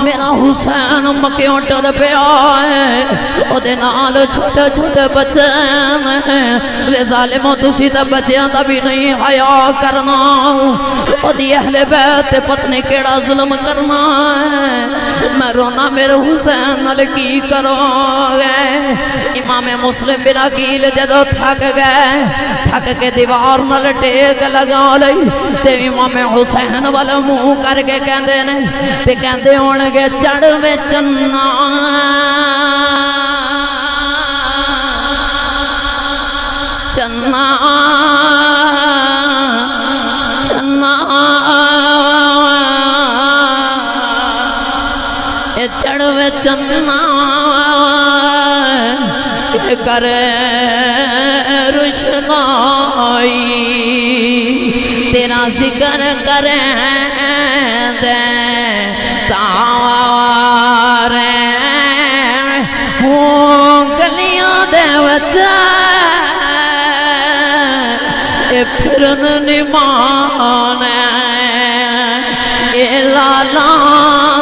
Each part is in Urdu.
میرا حسین مکیوں ٹر پیا ہے او دے نال چھوٹے چھوٹے بچے لے ظالموں تسی تا بچیاں تا بھی نہیں حیا کرنا او دی اہل بیت پتنی کیڑا ظلم کرنا ہے میں رونا میرے حسین نال کی کرو گے امام مسلم بن عقیل جدو تھک گئے تھک کے دیوار نال ٹیک لگا لئی تے امام حسین والا منہ کر کے کہندے نے تے کہندے ہون گے چڑھ میں چنا چنا چنا اے چڑھ میں چنا کرے رشنائی تیرا ذکر کریں دے تارے ہوں گلیاں دے وچے اے پھرن نمانے اے لالا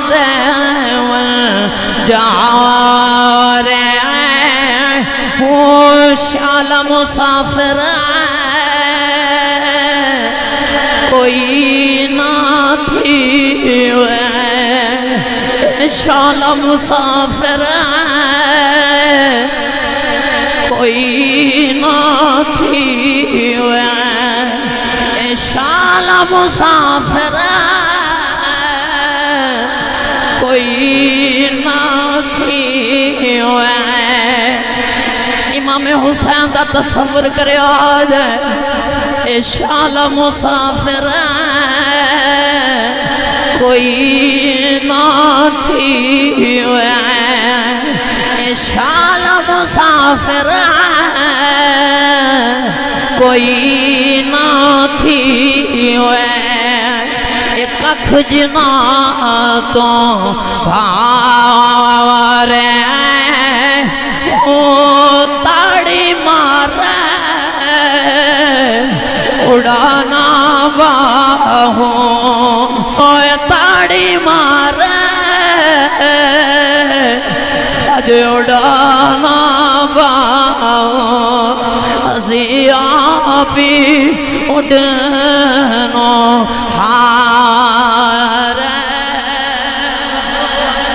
دے جارے ہوں شال مسافر کوئی نہ تھی شال مسافر کوئی نہ تھی شال مسافر کوئی نہ تھی امام حسین دا تصور کرے آج اے شال مسافر کوئی نہ تھی اے شال مسافر کوئی نہ تھی ایک اکھ جنا تو بھارے تاڑی مارے اڑانا باہوں تاڑی مارے اج اڑانا باہوں ازیاں بھی اڑنو ہارے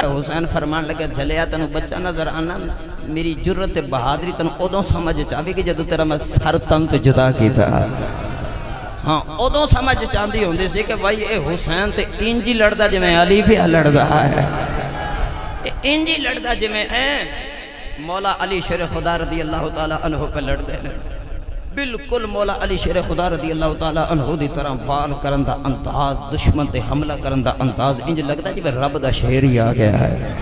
حسین فرمان لگے جھلیا تنو بچہ نظر آنا میری جرت بہادری تنو ادوں سمجھ چاہوی کہ جدو تیرا میں سر تن تو جدا کی تھا ہاں ادوں سمجھ چاہتی ہوں سے کہ بھائی اے حسین تے انجی لڑدا جو میں علی پہ لڑدا ہے انجی لڑدا جو میں مولا علی شیر خدا رضی اللہ تعالیٰ عنہ پہ لڑ دے بالکل مولا علی شیر خدا رضی اللہ تعالیٰ عنہ دی طرح وال کرن دا انداز دشمن تے حملہ کرن دا انداز انج لگدا جو میں رب دا شیر ہی آ گیا ہے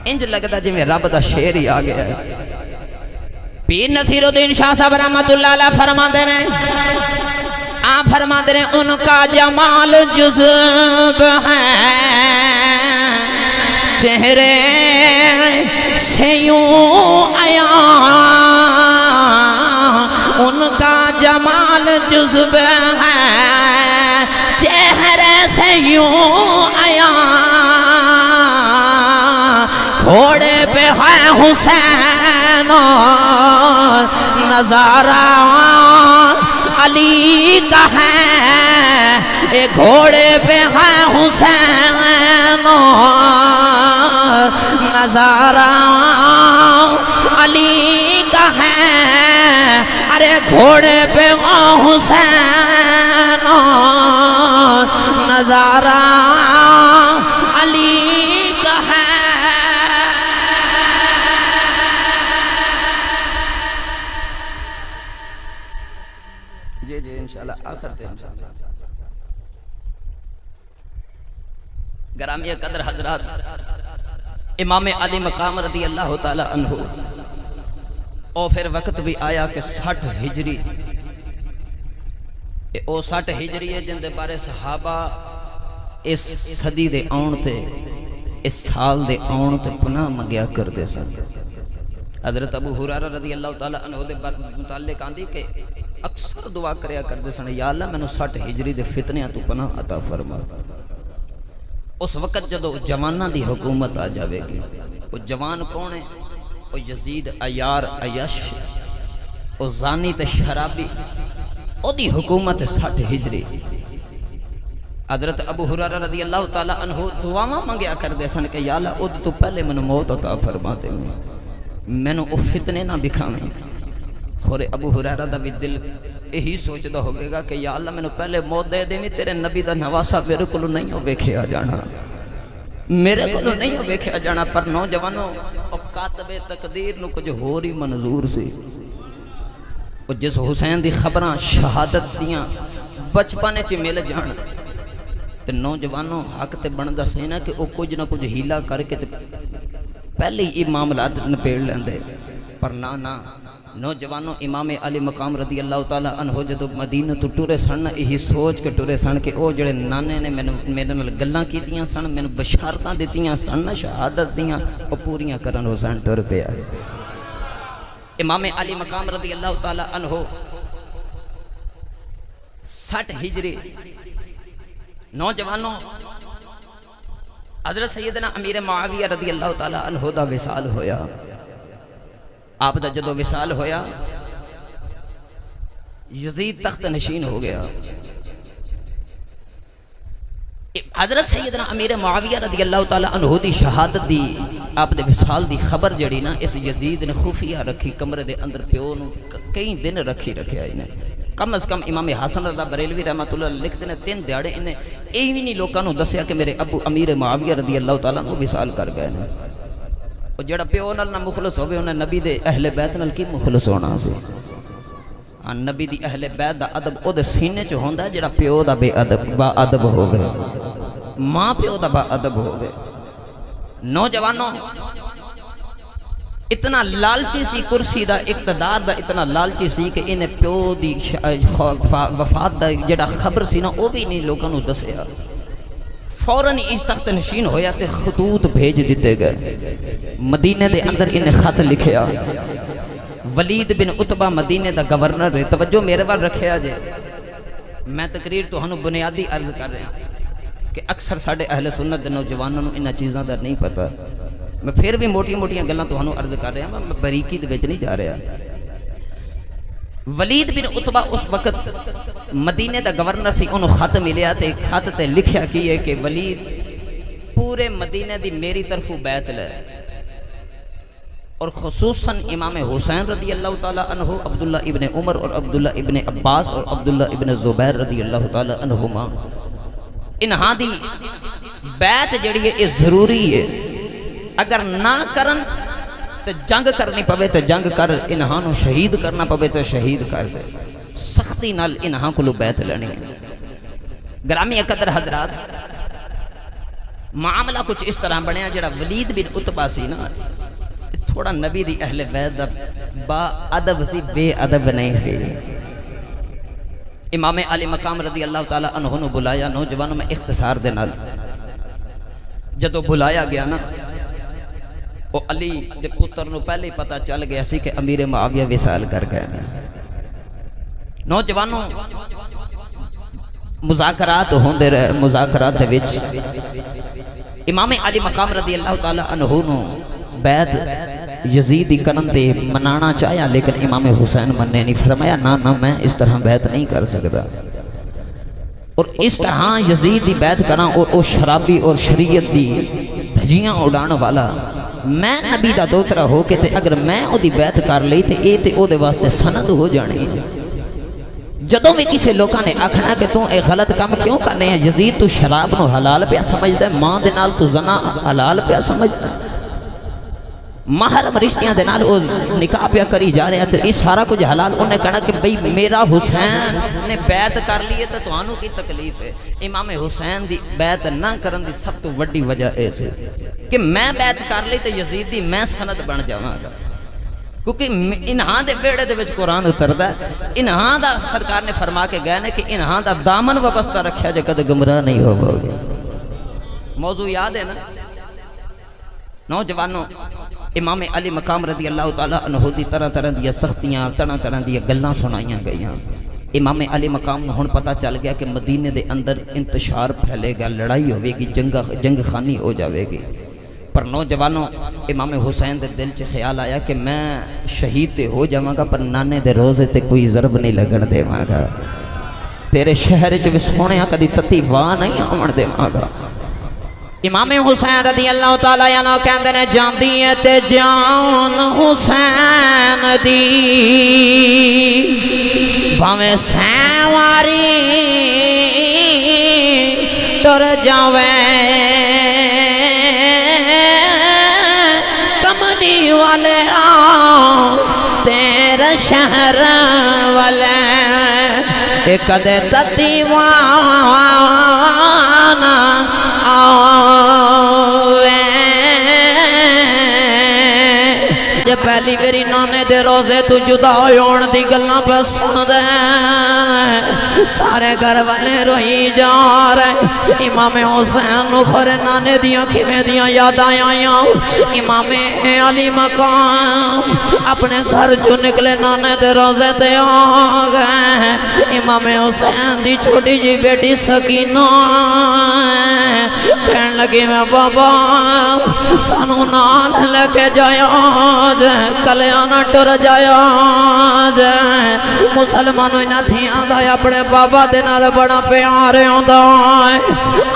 انج لگدا جو میں رب دا شیر ہی آ گیا ہے پیر نصیر الدین شاہ صاحب رحمت اللہ علیہ فرما دے رہے آپ فرما دے رہے ان کا جمال جذب ہے چہرے سے یوں آیا ان کا جمال جذب ہے چہرے سے یوں آیا گھوڑے پہ ہے حسین نظارہ علی کا ہے ایک گھوڑے پہ ہے حسین نظارہ علی کا ہے ارے گھوڑے پہ حسین نظارہ علی کا ہے جی انشاءاللہ آخر تے انشاءاللہ گرامی قدر حضرات امام علی مقام رضی اللہ تعالیٰ عنہ او پھر وقت بھی آیا کہ 60 ہجری او 60 ہجری ہے جن دے بارے صحابہ اس صدی دے آن تے اس سال دے آن تے پناہ مگیا کر دے سن حضرت ابو ہریرہ رضی اللہ تعالیٰ عنہ دے متعلق آندی کہ اکثر دعا کریا کر دے سن یا اللہ میں نو 60 ہجری دے فتنیاں تو پناہ عطا فرما اس وقت جدو جواناں دی حکومت آ جاوے گی. وہ جوان کون ہے؟ وہ یزید عیار عیش، وہ زانی تے شرابی، او دی حکومت 60 ہجری. حضرت ابو ہریرہ رضی اللہ تعالیٰ عنہ دعاواں منگیا کر دے سن کہ یا اللہ او تو پہلے منو موت عطا فرما دے، مینوں او فتنے نہ بکھاویں. خورے ابو ہریرہ دا بھی دل یہی سوچدا ہوگے گا کہ یا اللہ مینوں پہلے موت دے دے، تیرے نبی دا نواسا میرے کولوں نہیں ہو ویکھیا جانا، میرے کولوں نہیں ہو ویکھیا جانا. پر نوجوانوں او کاتب تقدیر نو کچھ ہور ہی منظور سی. او جس حسین دی خبراں شہادت دیاں بچپن چ مل جان تے نوجوانوں حق تے بندا سی نا کہ او کچھ نہ کچھ ہیلا کر کے تے پہلے ہی معاملات نپیڑ لیندے. پر نہ نوجوانوں امام علی مقام رضی اللہ تعالیٰ عنہ جدو مدینہ تو ٹورے سن یہی سوچ کے ٹورے سن کہ او جڑے نانے نے میرے نال گلاں کیتیاں سن، مینوں بشارتاں دتیاں سن شہادت دیاں، او پوریاں کرن حسین ٹر پیا. امام علی مقام رضی اللہ تعالیٰ عنہ 60 ہجری. نوجوانوں حضرت سیدنا امیر معاویہ رضی اللہ تعالیٰ عنہ دا وصال ہویا. آپ دا جدو وصال ہویا یزید تخت نشین ہو گیا. حضرت سیدنا امیر معاویہ رضی اللہ تعالیٰ عنہ دی شہادت دی آپ دے وصال دی خبر جڑی نا اس یزید نے خفیہ رکھی کمرے دے اندر، پیو نو کئی دن رکھیا انہیں. کم از کم امام حسن رضا بریلوی رحمۃ اللہ لکھتے ہیں 3 دیہڑے انہیں یہ بھی نہیں لوگوں نے دسیا کہ میرے ابو امیر معاویہ رضی اللہ تعالیٰ نے وصال کر گئے ہیں. اور جڑا پیو نال نہ مخلص ہوگے انہیں نبی دے اہل بیت نال کی مخلص ہونا سی. ہاں نبی دی اہل بیت دا ادب او دے سینے چ ہوندا جڑا پیو دا بے ادب با ادب ہوگے، ماں پیو دا با ادب ہوگے. نوجوانوں اتنا لالچی سی کرسی دا اقتدار دا، اتنا لالچی سی کہ انہیں پیو دی وفات دا جڑا خبر سی نا او بھی نہیں لوگوں نے دسیا. فوراً اس تخت نشین ہویا تے خطوط بھیج دیتے گئے. مدینے دے اندر انہیں خط لکھیا. ولید بن عتبہ مدینے دا گورنر ہے. توجہ میرے بار رکھیا جے، میں تقریر تو ہنو بنیادی عرض کر رہا کہ اکثر ساڑھے اہل سنت دے نوجوانوں انہا چیزاں دا نہیں پتا. میں پھر بھی موٹیاں گلاں تو ہنو عرض کر رہا ہوں، میں بریکی دے وچ نہیں جا رہا. ولید بن عتبہ اس وقت مدینے دا گورنر سی، انہوں خط ملیا تے خط تے لکھیا کی ہے کہ ولید پورے مدینے دی میری طرف بیعت لے، اور خصوصاً امام حسین رضی اللہ تعالیٰ عنہ، عبداللہ ابن عمر اور عبداللہ ابن عباس اور عبداللہ ابن زبیر رضی اللہ تعالیٰ عنہما، انہاں دی بیعت جڑی ہے یہ ضروری ہے. اگر نہ کرن تو جنگ کرنی پوے تو جنگ کر، انہاں نو شہید کرنا پوے تو شہید کر دے. سختی نال انہاں کو بیعت لینی ہے. گرامی قدر حضرات، معاملہ کچھ اس طرح بنیا جڑا ولید بن عتبہ سی نا تھوڑا نبی دی اہل بیت دا با ادب سی، بے ادب نہیں سی. امام علی مقام رضی اللہ تعالیٰ عنہ نے بلایا. نوجوانوں میں اختصار دے نال جدو بلایا گیا نا، وہ علی دے پتر نو پہلے ہی پتہ چل گیا سی کہ امیر معاویہ وصال کر گئے. نوجوانوں مذاکرات ہوندے رہے. مذاکرات دے وچ امام علی مقام رضی اللہ تعالیٰ عنہ نو بیعت یزید ہی کرن تے منانا چاہیا، لیکن امام حسین مننے نہیں. فرمایا نہ میں اس طرح بیعت نہیں کر سکتا، اور اس طرح یزید دی بیعت کراں او شرابی اور شریعت دی دھجیاں اڑان والا. میں نبی دا دوترا ہو کے تے اگر میں او دی بیعت کر لئی تے اے تے او دے واسطے سند ہو جانی. جدوں بھی کسی لوکاں نے آکھنا کہ تو اے غلط کام کیوں کرنے ہیں، یزید تو شراب نو حلال پیا سمجھدا ہے، ماں دے نال تو زنا حلال پیا سمجھدا ہے، محرم رشتیاں دے نال او نکاح پیا کری جا رہے ہیں، تو اس سارا کچھ حلال. انہیں کہنا کہ بھئی میرا حسین نے بیعت کر لیے تو توانوں کی تکلیف ہے. امام حسین دی بیعت نہ کرن دی سب تو وڈی وجہ اے سی کہ میں بیعت کر لی تو یزید دی میں سند بن جاواں گا، کیونکہ انہاں دے بیڑے دے وچ قرآن اتردا ہے. انہاں دا سرکار نے فرما کے گئے نے کہ انہاں دا دامن وابستہ رکھیا جے کدے گمراہ نہیں ہوگا. موضوع یاد ہے نا نوجوانوں؟ امام علی مقام رضی اللہ تعالیٰ عنہ دی طرح طرح دیا سختیاں، طرح طرح دیا گلاں سنائیاں گئیاں. امام علی مقام ہن پتہ چل گیا کہ مدینے دے اندر انتشار پھیلے گا، لڑائی ہوئے گی، جنگ خانی ہو جاوے گی۔ پر نوجوانوں امام حسین دے دل چ خیال آیا کہ میں شہید تے ہو جاواں گا پر نانے دے روزے تے کوئی ضرب نہیں لگن دیواں گا، تیرے شہر چ بھی سونیا کدی تتی واہ نہیں آون دیواں گا۔ امام حسین رضی اللہ تعالیٰ عنہ کہندے نے جاندی ہے تے جان حسین دی بھاویں سیواری ٹر جاوے کملی والے آؤ تیرے شہر والے ایک دے تتیوانا آوے جے پہلی میری نانے دے روزے تو جدا ہوئن دی گلنا پسند ہے، سارے گھر والے روئی جا رہے۔ امام حسین نو خورے نانے دیاں کھویں دیاں یاد آیاں، امام علی مقام اپنے گھر جو نکلے نانے دے روزے تے آگئے۔ امام حسین دی چھوٹی جی بیٹی سکینہ کہن لگی میں بابا سانو نال لے کے جایا کلیانا ٹر جایا جائے، مسلمانوں نہ تھیاں دا اپنے بابا دے نال بڑا پیارے ہوندہ ہے۔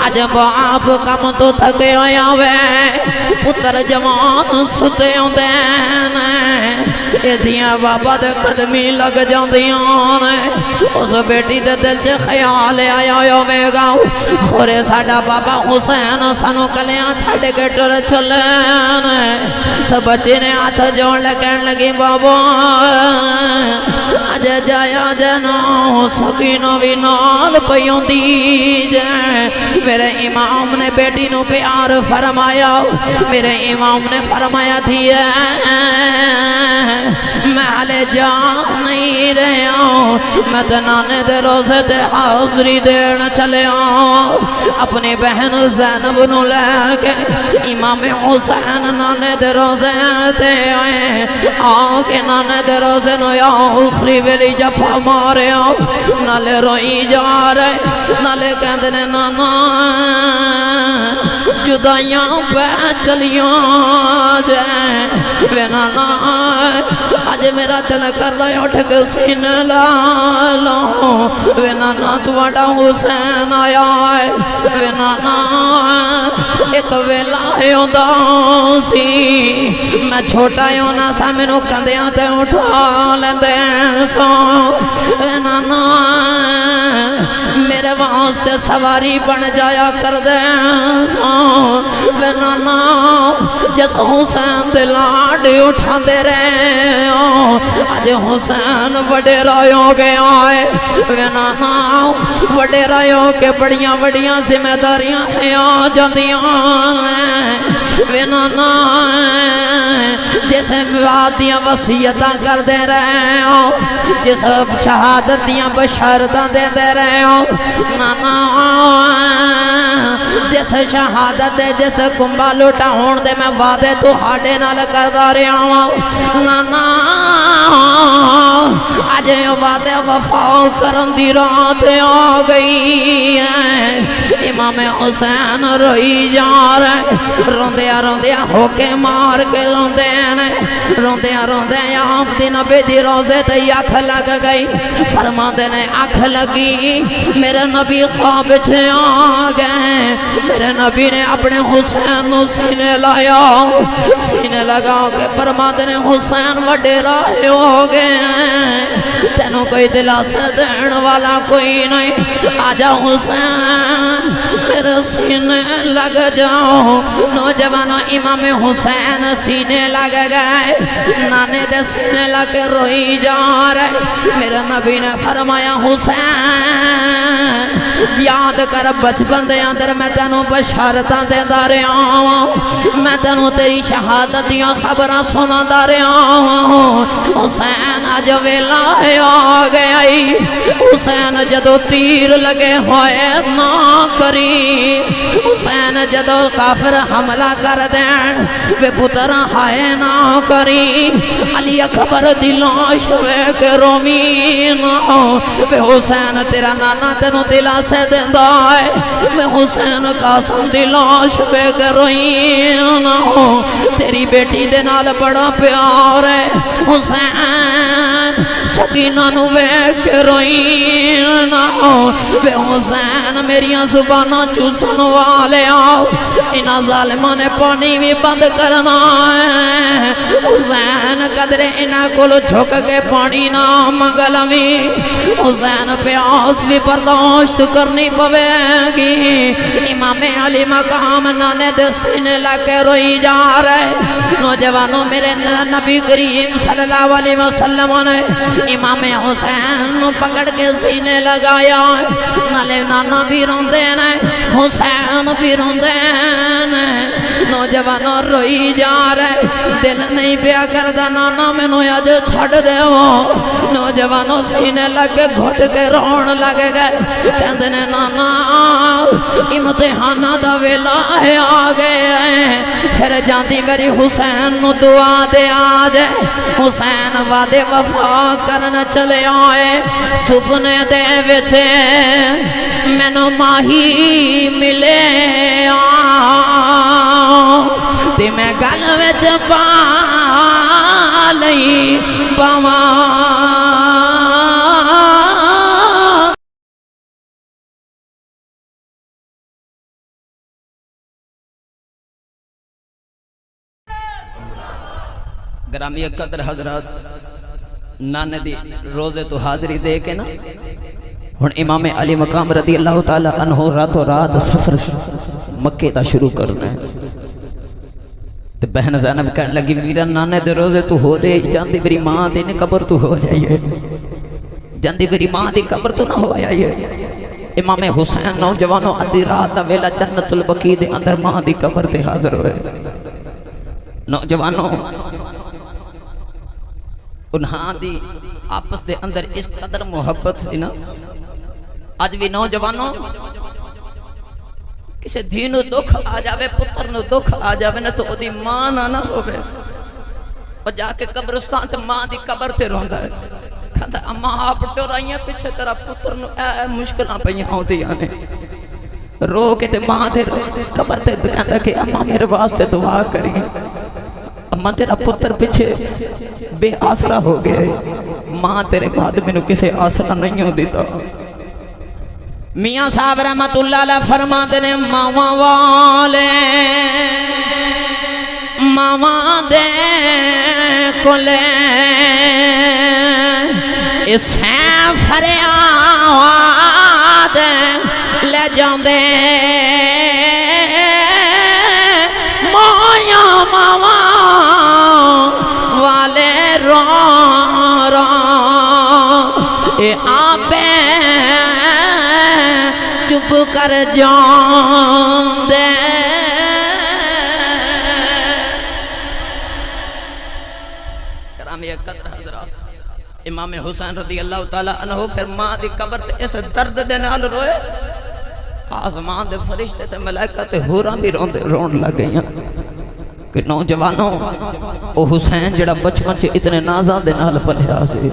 آج باپ کم تو تھکے ہویا وے پتر جوان ستے ہوندے ہیں، اے دیاں بابا دے قدمی لگ جاندیاں نے۔ اس بیٹی دے دل چے خیال آیا ہوئے گا خورے ساڑا بابا حسین سانو کلیاں چھڑ کے ٹر چلین۔ سب بچے نے ہاتھ جوڑ لگن لگی بابا آج جایا جنو سکینہ بھی نال پیوں دیجے۔ میرے امام نے بیٹی نو پیار فرمایا، میرے امام نے فرمایا تھی میں لے جا نہیں رہا ہوں، میں نانے دے روزے تے حاضری دین چلے آؤں۔ اپنی بہن زینب نو لے کے امام حسین نانے دے روزے تے آئے، آکے نانے دے روزے نو یا اخری ویلی جفا مارے آؤ، نالے روئی جا رہے، نالے کہندنے نانا جدائیاں پہ چلیاں جائیں وے نانا آج میرا دل کر رہا ہے اٹھ کے سینے لالوں وے نانا تواڈا حسین آیا ہے وے نانا ایک ویلا ہوندا سی میں چھوٹا ہونا سا مینوں کندیاں تے اٹھا لیندے سو وے نانا میرے واسطے سواری بن جایا کر دے سو وے نانا جس حسین دے لاڈے اٹھا دے رہے ہو آج حسین وڈے رائیوں کے آئے وے نانا وڈے رائیوں کے بڑیاں بڑیاں ذمہ داریاں آ جاندیاں وے نانا جیسے وعدیاں وصیتاں کر دے رہے ہو جس شہادت دیاں بشارتاں دے دے رہے ہو نانا جس شہادت دے جس کمبا لوٹا ہون دے میں وعدے تو ہاڑے نال کر دا رہا ہوں نانا آج وعدے وفا کرن دی رات آ گئی ہے امام حسین روئی جا رہے روندیا روندیا ہو کے مار کے روندیا روندیا آپ دی نبی دی روزے تے آنکھ لگ گئی فرما دینے آنکھ لگی میرے نبی خواب چھے آ گئے میرے نبی نے اپنے حسین نو سینے لایا سینے لگا کے فرما دینے حسین وڈے رائے ہو گئے تینوں کوئی دلاسہ دین والا کوئی نہیں آجا حسین میرے سینے لگ جاؤ نوجوانوں امام حسین سینے لگ گئے نانے دے سینے لگ روئی جا رہے میرے نبی نے فرمایا حسین یاد کر بچپن دے اندر میں تینوں بشارتاں دیندا رہا ہاں، میں تینوں تیری شہادت دیاں خبراں سنادا رہا ہاں۔ حسین اج ویلا آ گیا، حسین جدو تیر لگے ہوئے نہ کری، حسین جدو کافر حملہ کر دین وے پتر ہائے نہ کری، علی اکبر دی لاش وے کے رومی نہ، وے حسین تیرا نانا تینوں دلاسے دیندا ہے، وے حسین قاسم دی لاش وے کے روئی نہ، تیری بیٹی دے نال بڑا پیار ہے حسین، سکینہ نو وے کے روئی نہ، وے حسین میریاں زباناں چوسن والے آؤ، انہاں ظالماں نے پانی بھی بند کرنا ہے، حسین قدرے انہاں کولو جھک کے پانی نہ منگلوی، حسین پیاس بھی برداشت کرنی پوے گی، امام علی مقام نانے دے سینے لگے روئی جا رہے، نوجوانوں میرے نبی کریم صلی اللہ علیہ وسلم نے امام حسین پکڑ کے سینے لگایا، نالے نانا بھی روندے نے حسین بھی روندے نے، نوجوانوں روئی جا رہے، دل نہیں پیا کردہ نانا میں نو آج چھڑ دے ہو، نوجوانوں سینے لگے گھٹ کے رون لگے گئے، کہندے نے نانا امتحانہ دا ویلا ہے آگے ہیں، پھر جاندی میری حسین نو دعا دے آجے، حسین وعدے وفا کرنا چلے آئے، سپنے دے وچے میں نو ماہی ملے تے میں گل وچ پا لئی باواں، گرامی قدر حضرات، نانے دی روزے تو حاضری دے کے نا ہن امام علی مقام رضی اللہ تعالی عنہ راتوں رات سفر مکے دا شروع کرنا ہے، تے بہن زینب کہنے لگی ویرا نانے دے روزے تو ہو دے، جاندی میری ماں دی قبر تو ہو جائیے، جاندی میری ماں دی قبر تو نہ ہو جائیے، امام حسین نوجوانوں ادھی رات دا ویلا جنت البقیع دے اندر ماں دی قبر تے حاضر ہوئے، نوجوانوں انہاں دی آپس دے اندر اس قدر محبت سی نا، آج بھی نوجوانوں کسے دھی نو دکھ آ جاوے، پتر نو دکھ آ جاوے نا تو او دی ماں نہ ہوئے، اور جا کے قبرستان تے ماں دی قبر تے روندا ہے، کہتا اماں آپ ٹورائیاں پیچھے تیرا پتر نو اے مشکلاں پہ یہاں ہوتی آنے، رو کے تے ماں دے قبر تے کہتا کہ اماں میرے واسطے دعا کری، اماں تیرا پتر پیچھے بے آسرا ہو گئے، ماں تیرے بعد میں نو کسے آسرا نہیں ہو دیتا۔ میاں صاحب رحمت اللہ علیہ فرماتے نے ماما والے ماما دے کلے اس فریاد لے جاندے مایا ماما والے رو رو اے آپے چپ کر جان دے، کرامی قدر حضرات، امام حسین رضی اللہ تعالیٰ عنہ پھر ماں دی قبر تے اس درد دے نال روئے، آسمان دے فرشتے تے ملائکہ تے ہوراں بھی رون لگ گئیاں کہ نوجوانوں او حسین جڑا بچپن چ اتنے نازاں دے نال پلیا سی،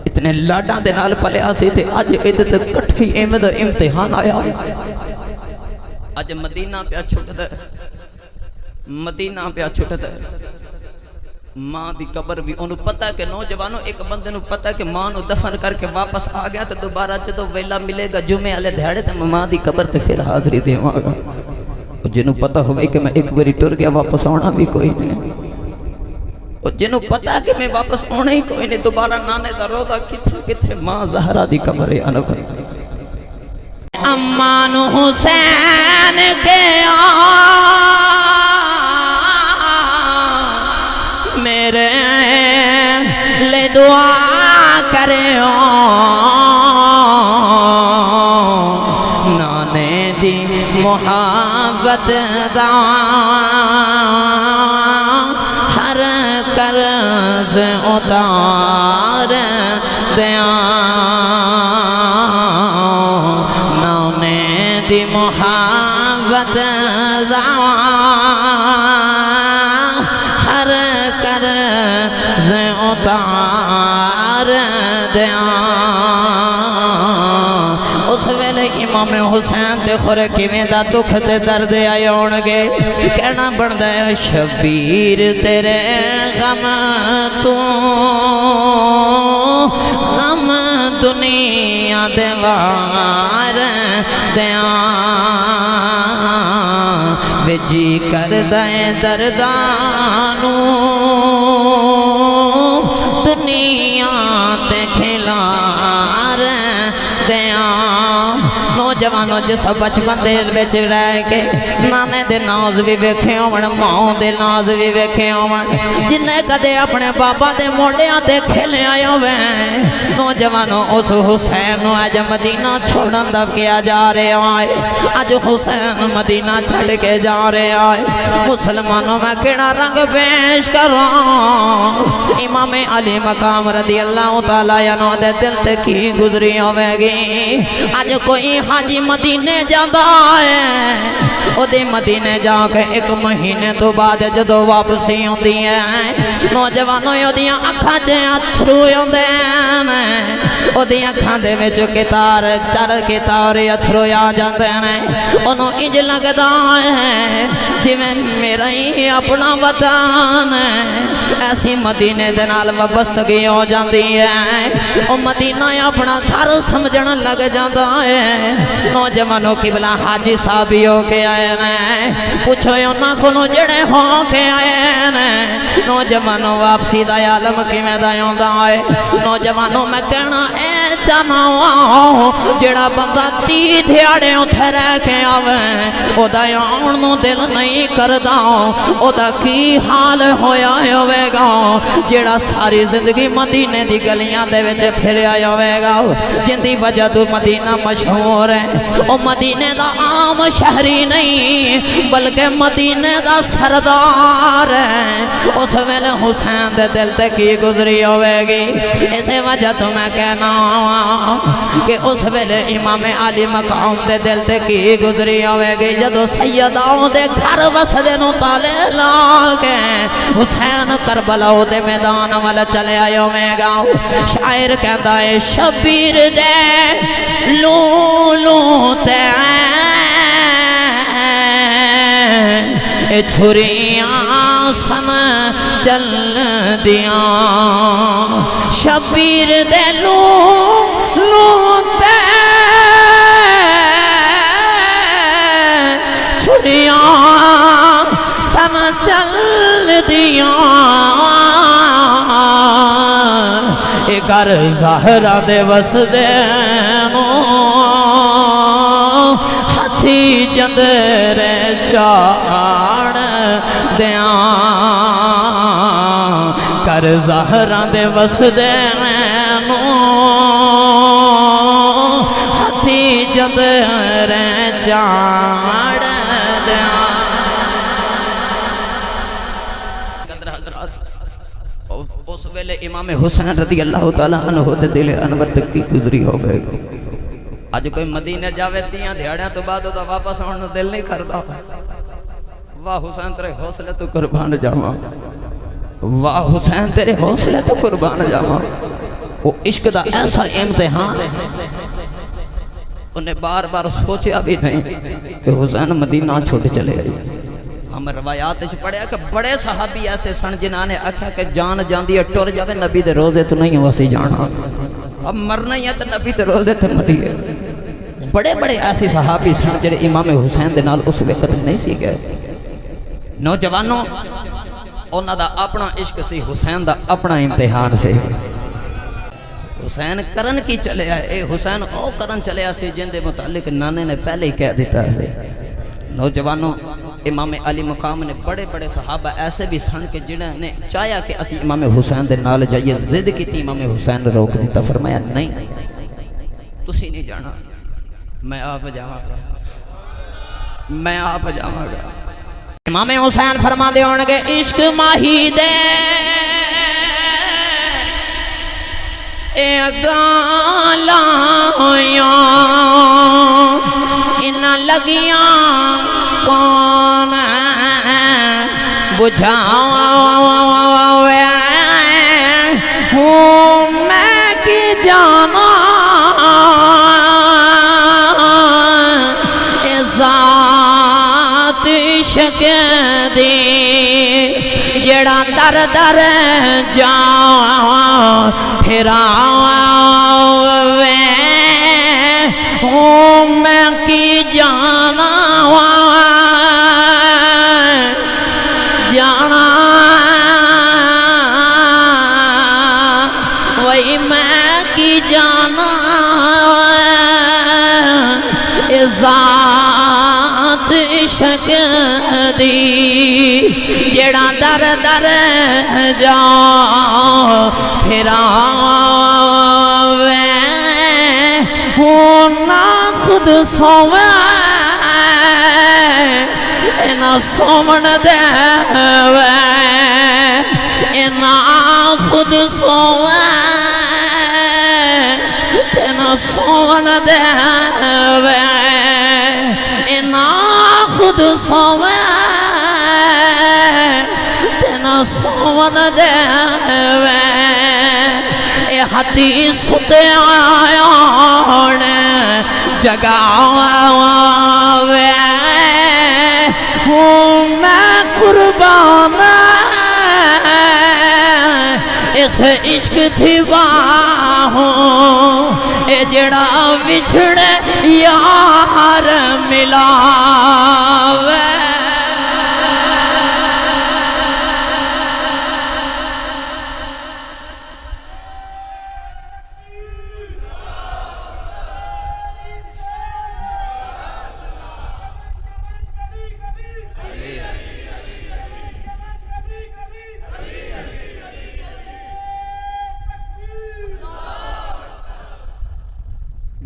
اتنے لاڈاں دے نال پلیا سی، تے اج ادھر تے کٹھی احمد امتحان آیا، اج مدینہ پیا چھٹ دے، مدینہ پیا چھٹ دے، ماں دی قبر بھی انہوں پتہ کہ نوجوانوں ایک بندے نو پتہ کہ ماں نو دفن کر کے واپس آ گیا تو دوبارہ جدو ویلا ملے گا جمعے والے دھیڑے تے ماں دی قبر تے پھر حاضری دیواں گا، جنوں پتہ ہوئے کہ میں ایک باری ٹر گیا واپس آنا بھی کوئی نہیں، اور جنوں پتہ کہ میں واپس آنا ہی کوئی نہیں، دوبارہ نانے دا روزہ کتھے کتھے ماں زہرا دی قبر ہے انور امان حسین کے میرے لے دعا کرے محبت دا ہر قرض اتار دیاں میں دی محبت دا ہر قرض اتار دیاں اس ویلے امام حسین دے خورے کیویں دا دکھ تے درد آئے ہونگے کہنا بندا ہے شبیر تیرے غم تو غم دنیا دے وار دیاں وے جی کردہ دردانو دنیا تے کھلار دیاں نوجوانوں جس بچپن دل بچ رہ کے نانے دے ناز بھی ویکھے ہون ماں دے ناز بھی ویکھے ہون جنہیں کدے اپنے بابا دے موڑیاں تے کھلے آئے ہوئے نوجوانوں اس حسین نو آج مدینہ چھوڑن دب کیا جا رہے آئے آج حسین مدینہ چھڑ کے جا رہے آئے مسلمانوں میں کیڑا رنگ پیش کروں امام علی مقام رضی اللہ تعالیٰ عنہ دے دل تے کی گزری ہوئے گی آج کوئی حاجی مدینے جاندہ ہے او دے مدینے جا کے ایک مہینے تو بعد جدو واپسی ہوندی ہے نوجوانوں یو دیاں اکھاں چے اتھرو ہوندے ہیں او دیاں اکھاں دے وچ کتار چر کتار اتھرو آ جاندے ہیں انہوں انج لگدا ہے جویں میرا ہی اپنا وطن ہے ایسی مدینے دے نال وابستگی ہو جاندی ہے او مدینہ اپنا گھر سمجھن لگ جاندا ہے نوجوانوں قبلہ حاجی صاحب ہو کے آئے ہیں پوچھو یونا کنو جڑے ہو کے آئے ہیں نوجوانوں واپسی دا عالم کی میں دائیوں دا آئے نوجوانوں میں کہنا اے چانا جڑا بندہ تی دھیاڑے اتھے رہ کے آویں او دا یونو دل نہیں کردہ او دا کی حال ہویا ہوئے گا جڑا ساری زندگی مدینے دی گلیاں دے وچ پھر آیا ہوئے گا جن دی وجہ تو مدینہ مشہور ہے او مدینے دا عام شہری نہیں بلکہ مدینے دا سردار ہے اس ویلے حسین دے دل تے کی گزری ہوئے گی اسے وجہ تو میں کہنا کہ اس ویلے امام علی مقام دے دل تے کی گزری ہوئے گی جدو سیداؤں دے گھر وسدے نو تالے لاغے حسین کربلا دے میدان والا چلے آئے میں گاؤں شاعر کہتا ہے شبیر دے لولو تے چھریاں سن چل دیاں شبیر دے لولو تے چھریاں سن چل دیاں اے گر زہرہ دے وسدے مو ہتھی جندر چاڑ دیاں گر زہرہ دے وسدے مو ہتھی جندر چاڑ دیاں اس ویلے امام حسین رضی اللہ تعالیٰ عنہ دے دل انور تک کی گزری ہو گئے آج کوئی مدینہ جاوے تیاں دھیاڑیاں تو بعد ہوتا واپس آنے دل نہیں کرتا واہ حسین تیرے حوصلے تو قربان جاواں واہ حسین تیرے حوصلے تو قربان جاواں وہ عشق دا ایسا امتحان انہیں بار بار سوچیا بھی نہیں کہ حسین مدینہ چھوڑ چلے گئے ہم روایات جو پڑھے کہ بڑے صحابی ایسے سن جنہاں نے آکھا کہ جان جاندی ہے ٹور جاوے نبی دے روزے تو نہیں ویسے جانا اب مرنا ہی ہے تو نبی دے روزے تو مری ہے بڑے بڑے ایسی صحابی سن جڑے امام حسین دے نال اس وقت نہیں سی گئے نوجوانوں انہاں دا اپنا عشق سی حسین دا اپنا امتحان سے حسین کرن کی چلے آئے اے حسین او کرن چلے آئے جن دے متعلق نانے نے پہلے ہی کہہ دیتا ہے نوجوانوں امام علی مقام نے بڑے بڑے صحابہ ایسے بھی سن کے جنہوں نے چاہیا کہ اسی امام حسین دے نال جائیے زد کی تھی امام حسین نے روک دیتا فرمایا نہیں تسی نہیں جانا میں آپ جاؤں میں آپ جاواں گا۔ امام حسین فرما دے ہونگے عشق ماہی دے اے گالاں انہاں لگیاں کون بجھاوے ہوں میں کی جانا اے ذات عشق دی جڑا در در جاؤں پھراوے ہوں میں کی جانا جانا وہی میں کی جانا ذات عشق دی جڑا در در جاؤں پھراوے ہوں نہ خود سوے نہ سومن دے نہ خود سوے نہ سومن دے نہ خود سوے نہ سومن دے ہتی ستے آیان جگاوے ہوں میں قربان اس عشق تھی باہوں اے جڑا بچھڑے یار ملاوے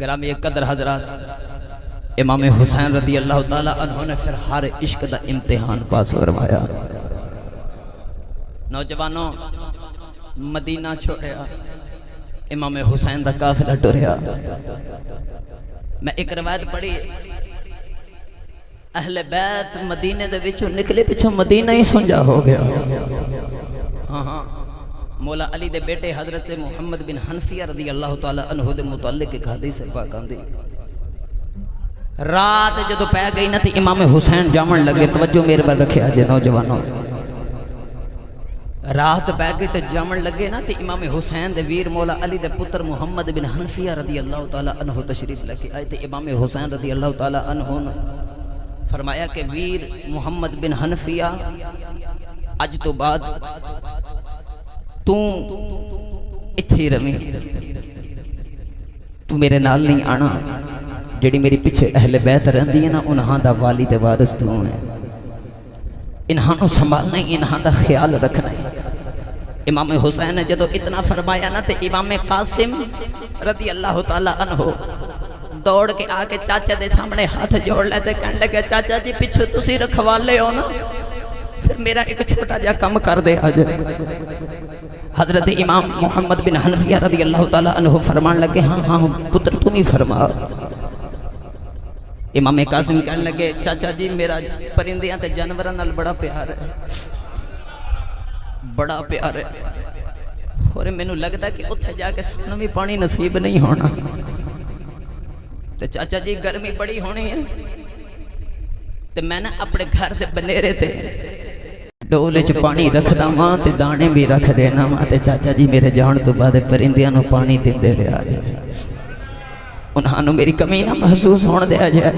گرامی قدر حضرات امام حسین رضی اللہ تعالیٰ عنہ نے پھر ہر عشق دا امتحان پاس فرمایا۔ نوجوانوں مدینہ چھوڑیا امام حسین دا قافلہ ٹریا۔ میں ایک روایت پڑھی اہل بیت مدینے دے وچوں نکلے پچھوں مدینہ ہی سنجا ہو گیا۔ ہاں مولا علی دے بیٹے حضرت محمد بن حنفیہ رضی اللہ تعالیٰ عنہ دے متعلق ایک حدیث پاک آندی رات جدو پہ گئی نا تے امام حسین جامن لگے، توجہ میرے پر رکھے آجے نوجوانوں، رات پہ گئی تے جامن لگے نا تے امام حسین دے ویر مولا علی دے پتر محمد بن حنفیہ رضی اللہ تعالیٰ عنہ تشریف لکھے آئے تے امام حسین رضی اللہ تعالیٰ عنہ نے فرمایا کہ ویر محمد بن حنفیہ اج تو بعد تو اتھی رمی، تو میرے نال نہیں آنا، جڑی میری پیچھے اہل بیت رہندی ہے نا انہاں دا والی تے وارث تو ہے، انہاں نو سنبھالنا ہی، انہاں دا خیال رکھنا ہے۔ امام حسین نے جدو اتنا فرمایا نا تے امام قاسم رضی اللہ تعالیٰ عنہ دوڑ کے آکے چاچا دے سامنے ہاتھ جوڑ لیتے، کہنے لگے چاچا جی پیچھے تسی رکھوالے ہو نا، پھر میرا ایک چھوٹا جا کم کر دے آج۔ حضرت امام محمد بن حنفیہ رضی اللہ تعالیٰ عنہ فرمان لگے ہاں پتر تم ہی فرما۔ امام قاسم کہنے لگے چاچا جی میرا پرندیاں تے جانوراں نال بڑا پیار ہے، بڑا پیار ہے، اور مینوں لگدا کہ اتھے جا کے سانوں بھی پانی نصیب نہیں ہونا، تے چاچا جی گرمی بڑی ہونی ہے، تے میں نے اپنے گھر دے بنیرے تے ڈولے چ پانی رکھدا ماں تے دانے بھی رکھ دینا ماں، تے چاچا جی میرے جان تو بعد پرندیاں نو پانی دیندے رہا جائے، انہاں نو میری کمی نہ محسوس ہون دیا جائے۔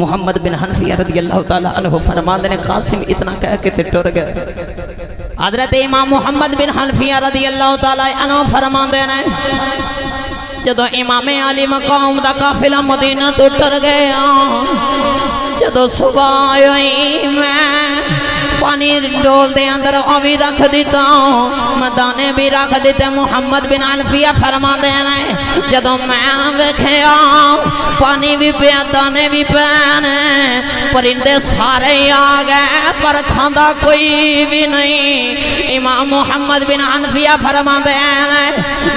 محمد بن حنفیہ رضی اللہ تعالیٰ عنہ فرماندے نے قاسم اتنا کہہ کے تے ٹر گئے۔ حضرت امام محمد بن حنفیہ رضی اللہ تعالیٰ عنہ فرماندے نے جدو امام علی مقام دا قافلہ مدینہ تو ٹر گیا، جدو صبح آئی میں پانی ڈول دے اندر او بھی رکھ دیتا میں دانے بھی رکھ دیتے محمد بن عنفیہ فرما دینا جدو میں ویکھیا پانی بھی پیا دانے بھی پینے پرندے سارے آ گئے پر کھاندا کوئی بھی نہیں امام محمد بن عنفیہ فرما دینا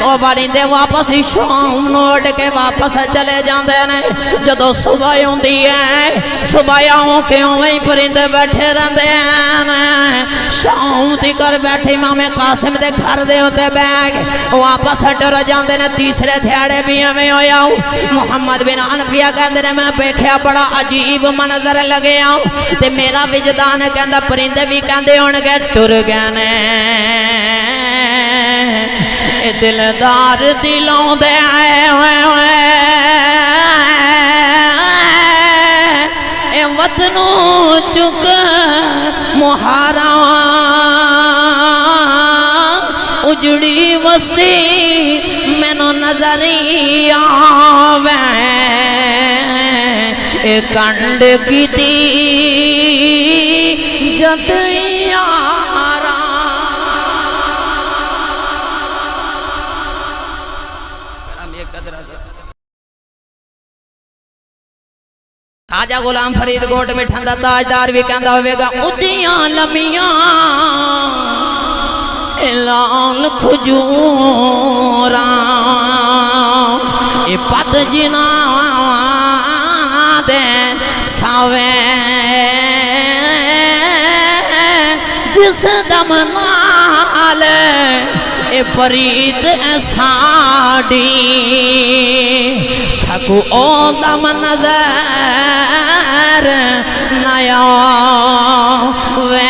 وہ پرندے واپس ہی شام نوٹ کے واپس چلے جاندے نے جدو صبح ہوندی ہے صبح آؤں کے وہی پرندے بیٹھے رہندے ہیں شام دی کر بیٹھے امام قاسم دے گھر دے ہوتے بیگ واپس ڈر جاندے نے تیسرے تھیاڑے بھی ہمیں ہویا محمد بن عنفیہ کہندے نے میں بیٹھیا بڑا عجیب منظر لگے تے میرا وجدان کہندا پرندے بھی کہندے ہون گے ٹر گئے نے اے دلدار دلوں دے آئے ہوئے اے وطنوں چک مہارا اجڑی وستی میں نو نظری آوے اے کنڈ کی تی جدی آرا خواجہ غلام فرید گوٹ میں ٹھنڈا تاجدار بھی کہندا ہوئے گا اچیاں لمیاں لال کھجوراں اے پت جنا دے ساوے جس دم نال اے پریت ساڑی سکو او دم نظر نیا وے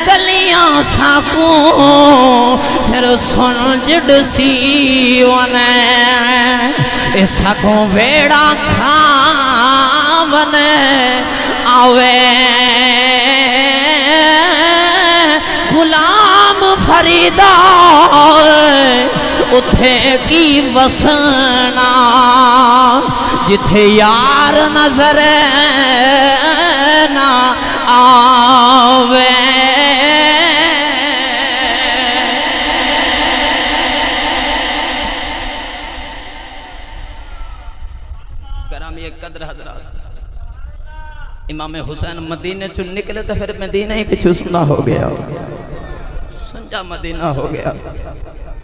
گلیاں ساکو پھر سن جڑ سی ونے اے ساکو ویڑا کھاون آوے غلام فریدہ اتھے کی وسنا جتھے یار نظر نہ آوے گرامی قدر حضرات امام حسین مدینہ چل نکلے تو پھر مدینہ ہی پچھو سنا ہو گیا سنجا مدینہ ہو گیا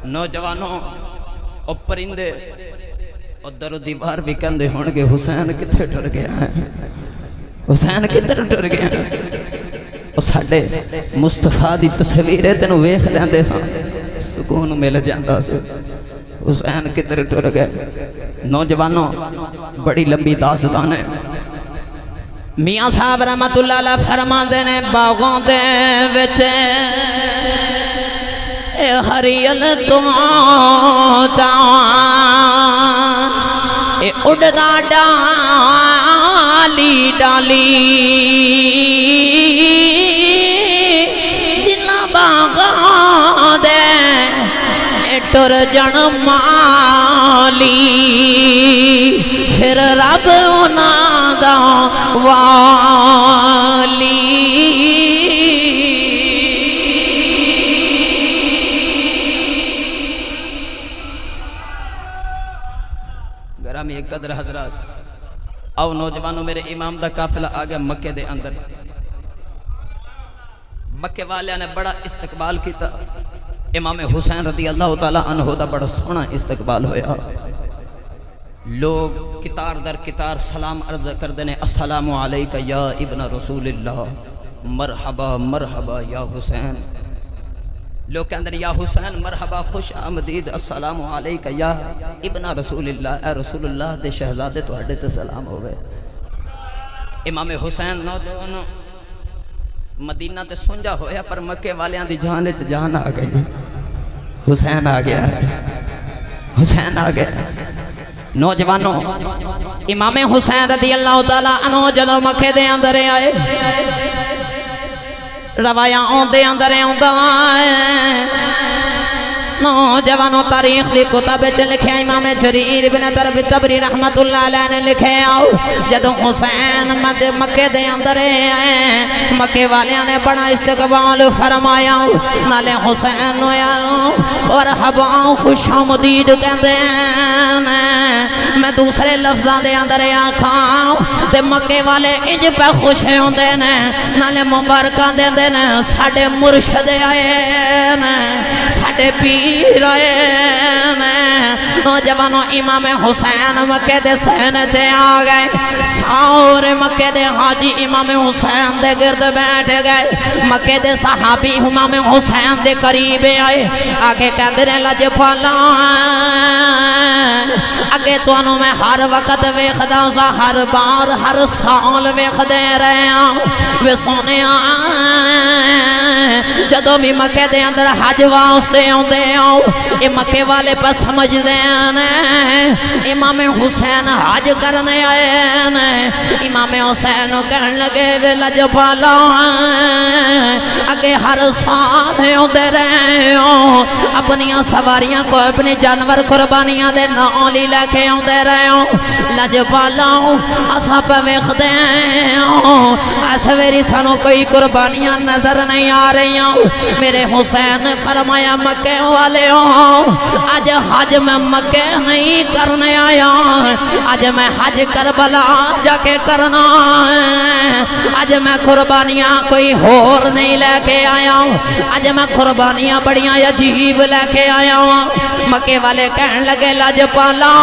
نوجوانوں اور پرندے اور در و دیوار بھی کندے ہونگے حسین کتھے ٹر گیا ہے حسین کتھے ٹر گیا ہے اور ساڑھے مصطفیٰ دی تصویریں تینوں ویخ لیندے ساں سکون مل جاندہ سے حسین کتھے ٹر گیا نوجوانوں بڑی لمبی داستان ہے میاں صاحب رحمت اللہ علیہ فرما دینے باغوں دے وچے اے ہریل تو تاں اے اڑدا ڈالی ڈالی جنہ باغوں دے اے ٹر جن مالی پھر رب انہاں دا والی گرامی قدر حضرات آؤ نوجوانوں میرے امام دا قافلہ آگیا مکہ دے اندر مکہ والیاں نے بڑا استقبال کیتا امام حسین رضی اللہ تعالیٰ عنہ دا بڑا سونا استقبال ہویا لوگ کتار در کتار سلام عرض کر دینے السلام علیکہ یا ابن رسول اللہ مرحبا مرحبا یا حسین لوگ کہندے یا حسین مرحبا خوش آمدید السلام علیکہ یا ابن رسول اللہ اے رسول اللہ دے شہزادے تو ہڈے تے سلام ہوئے امام حسین نوجوانوں مدینہ تے سنجا ہویا پر مکے والیاں دی جانے تے جان آ گئی حسین آ گیا حسین آ گیا نوجوانوں امام حسین رضی اللہ تعالیٰ عنہ جدو مکے دے اندر آئے روایاں دے اندر آئے نوجوانوں تاریخ دی کتاب وچ لکھیا امام جریر بن تبری رحمت اللہ علیہ نے لکھیا جدوں حسین مکے دے اندر آئے مکے والیاں نے بڑا استقبال فرمایا نالے حسین نو مرحبا خوش آمدید کہندے میں دوسرے لفظاں دے اندر آکھاں تے مکے والے انج پہ خوش ہوندے نے نالے مبارکاں دیندے نے ساڈے مرشد آئے نے ساڈے پیر آئے نے نوجوانوں امام حسین مکے دے سینے سے آ گئے سارے مکے دے حاجی امام حسین دے گرد بیٹھ گئے مکے دے صحابی امام حسین دے قریب آئے آگے کہندے نے لجپالا اگے تو انہوں میں ہر وقت ویکھدا سا ہر بار ہر سال ویکھدے رہے وے سونے جدوں بھی مکے دے اندر حج واسطے آندے اے مکے والے پہ سمجھ دے امام حسین حج کرنے آئے امام حسین کہنے لگے وے لجپالا اگے ہر سال آندے رہے اپنی سواریاں کو اپنی جانور قربانیاں دے نال ہی لے کے آندے رہے لجپالا اساں پہ ویکھدے اس ویری سانو کوئی قربانیاں نظر نہیں آ رہی میرے حسین فرمایا مکے والے آج حج میں مکے نہیں کرنے آیا آج میں حج کربلا جا کے کرنا آج میں قربانیاں کوئی اور نہیں لے کے آیا آج میں قربانیاں بڑیاں عجیب لے کے آیا مکے والے کہنے لگے لجپالا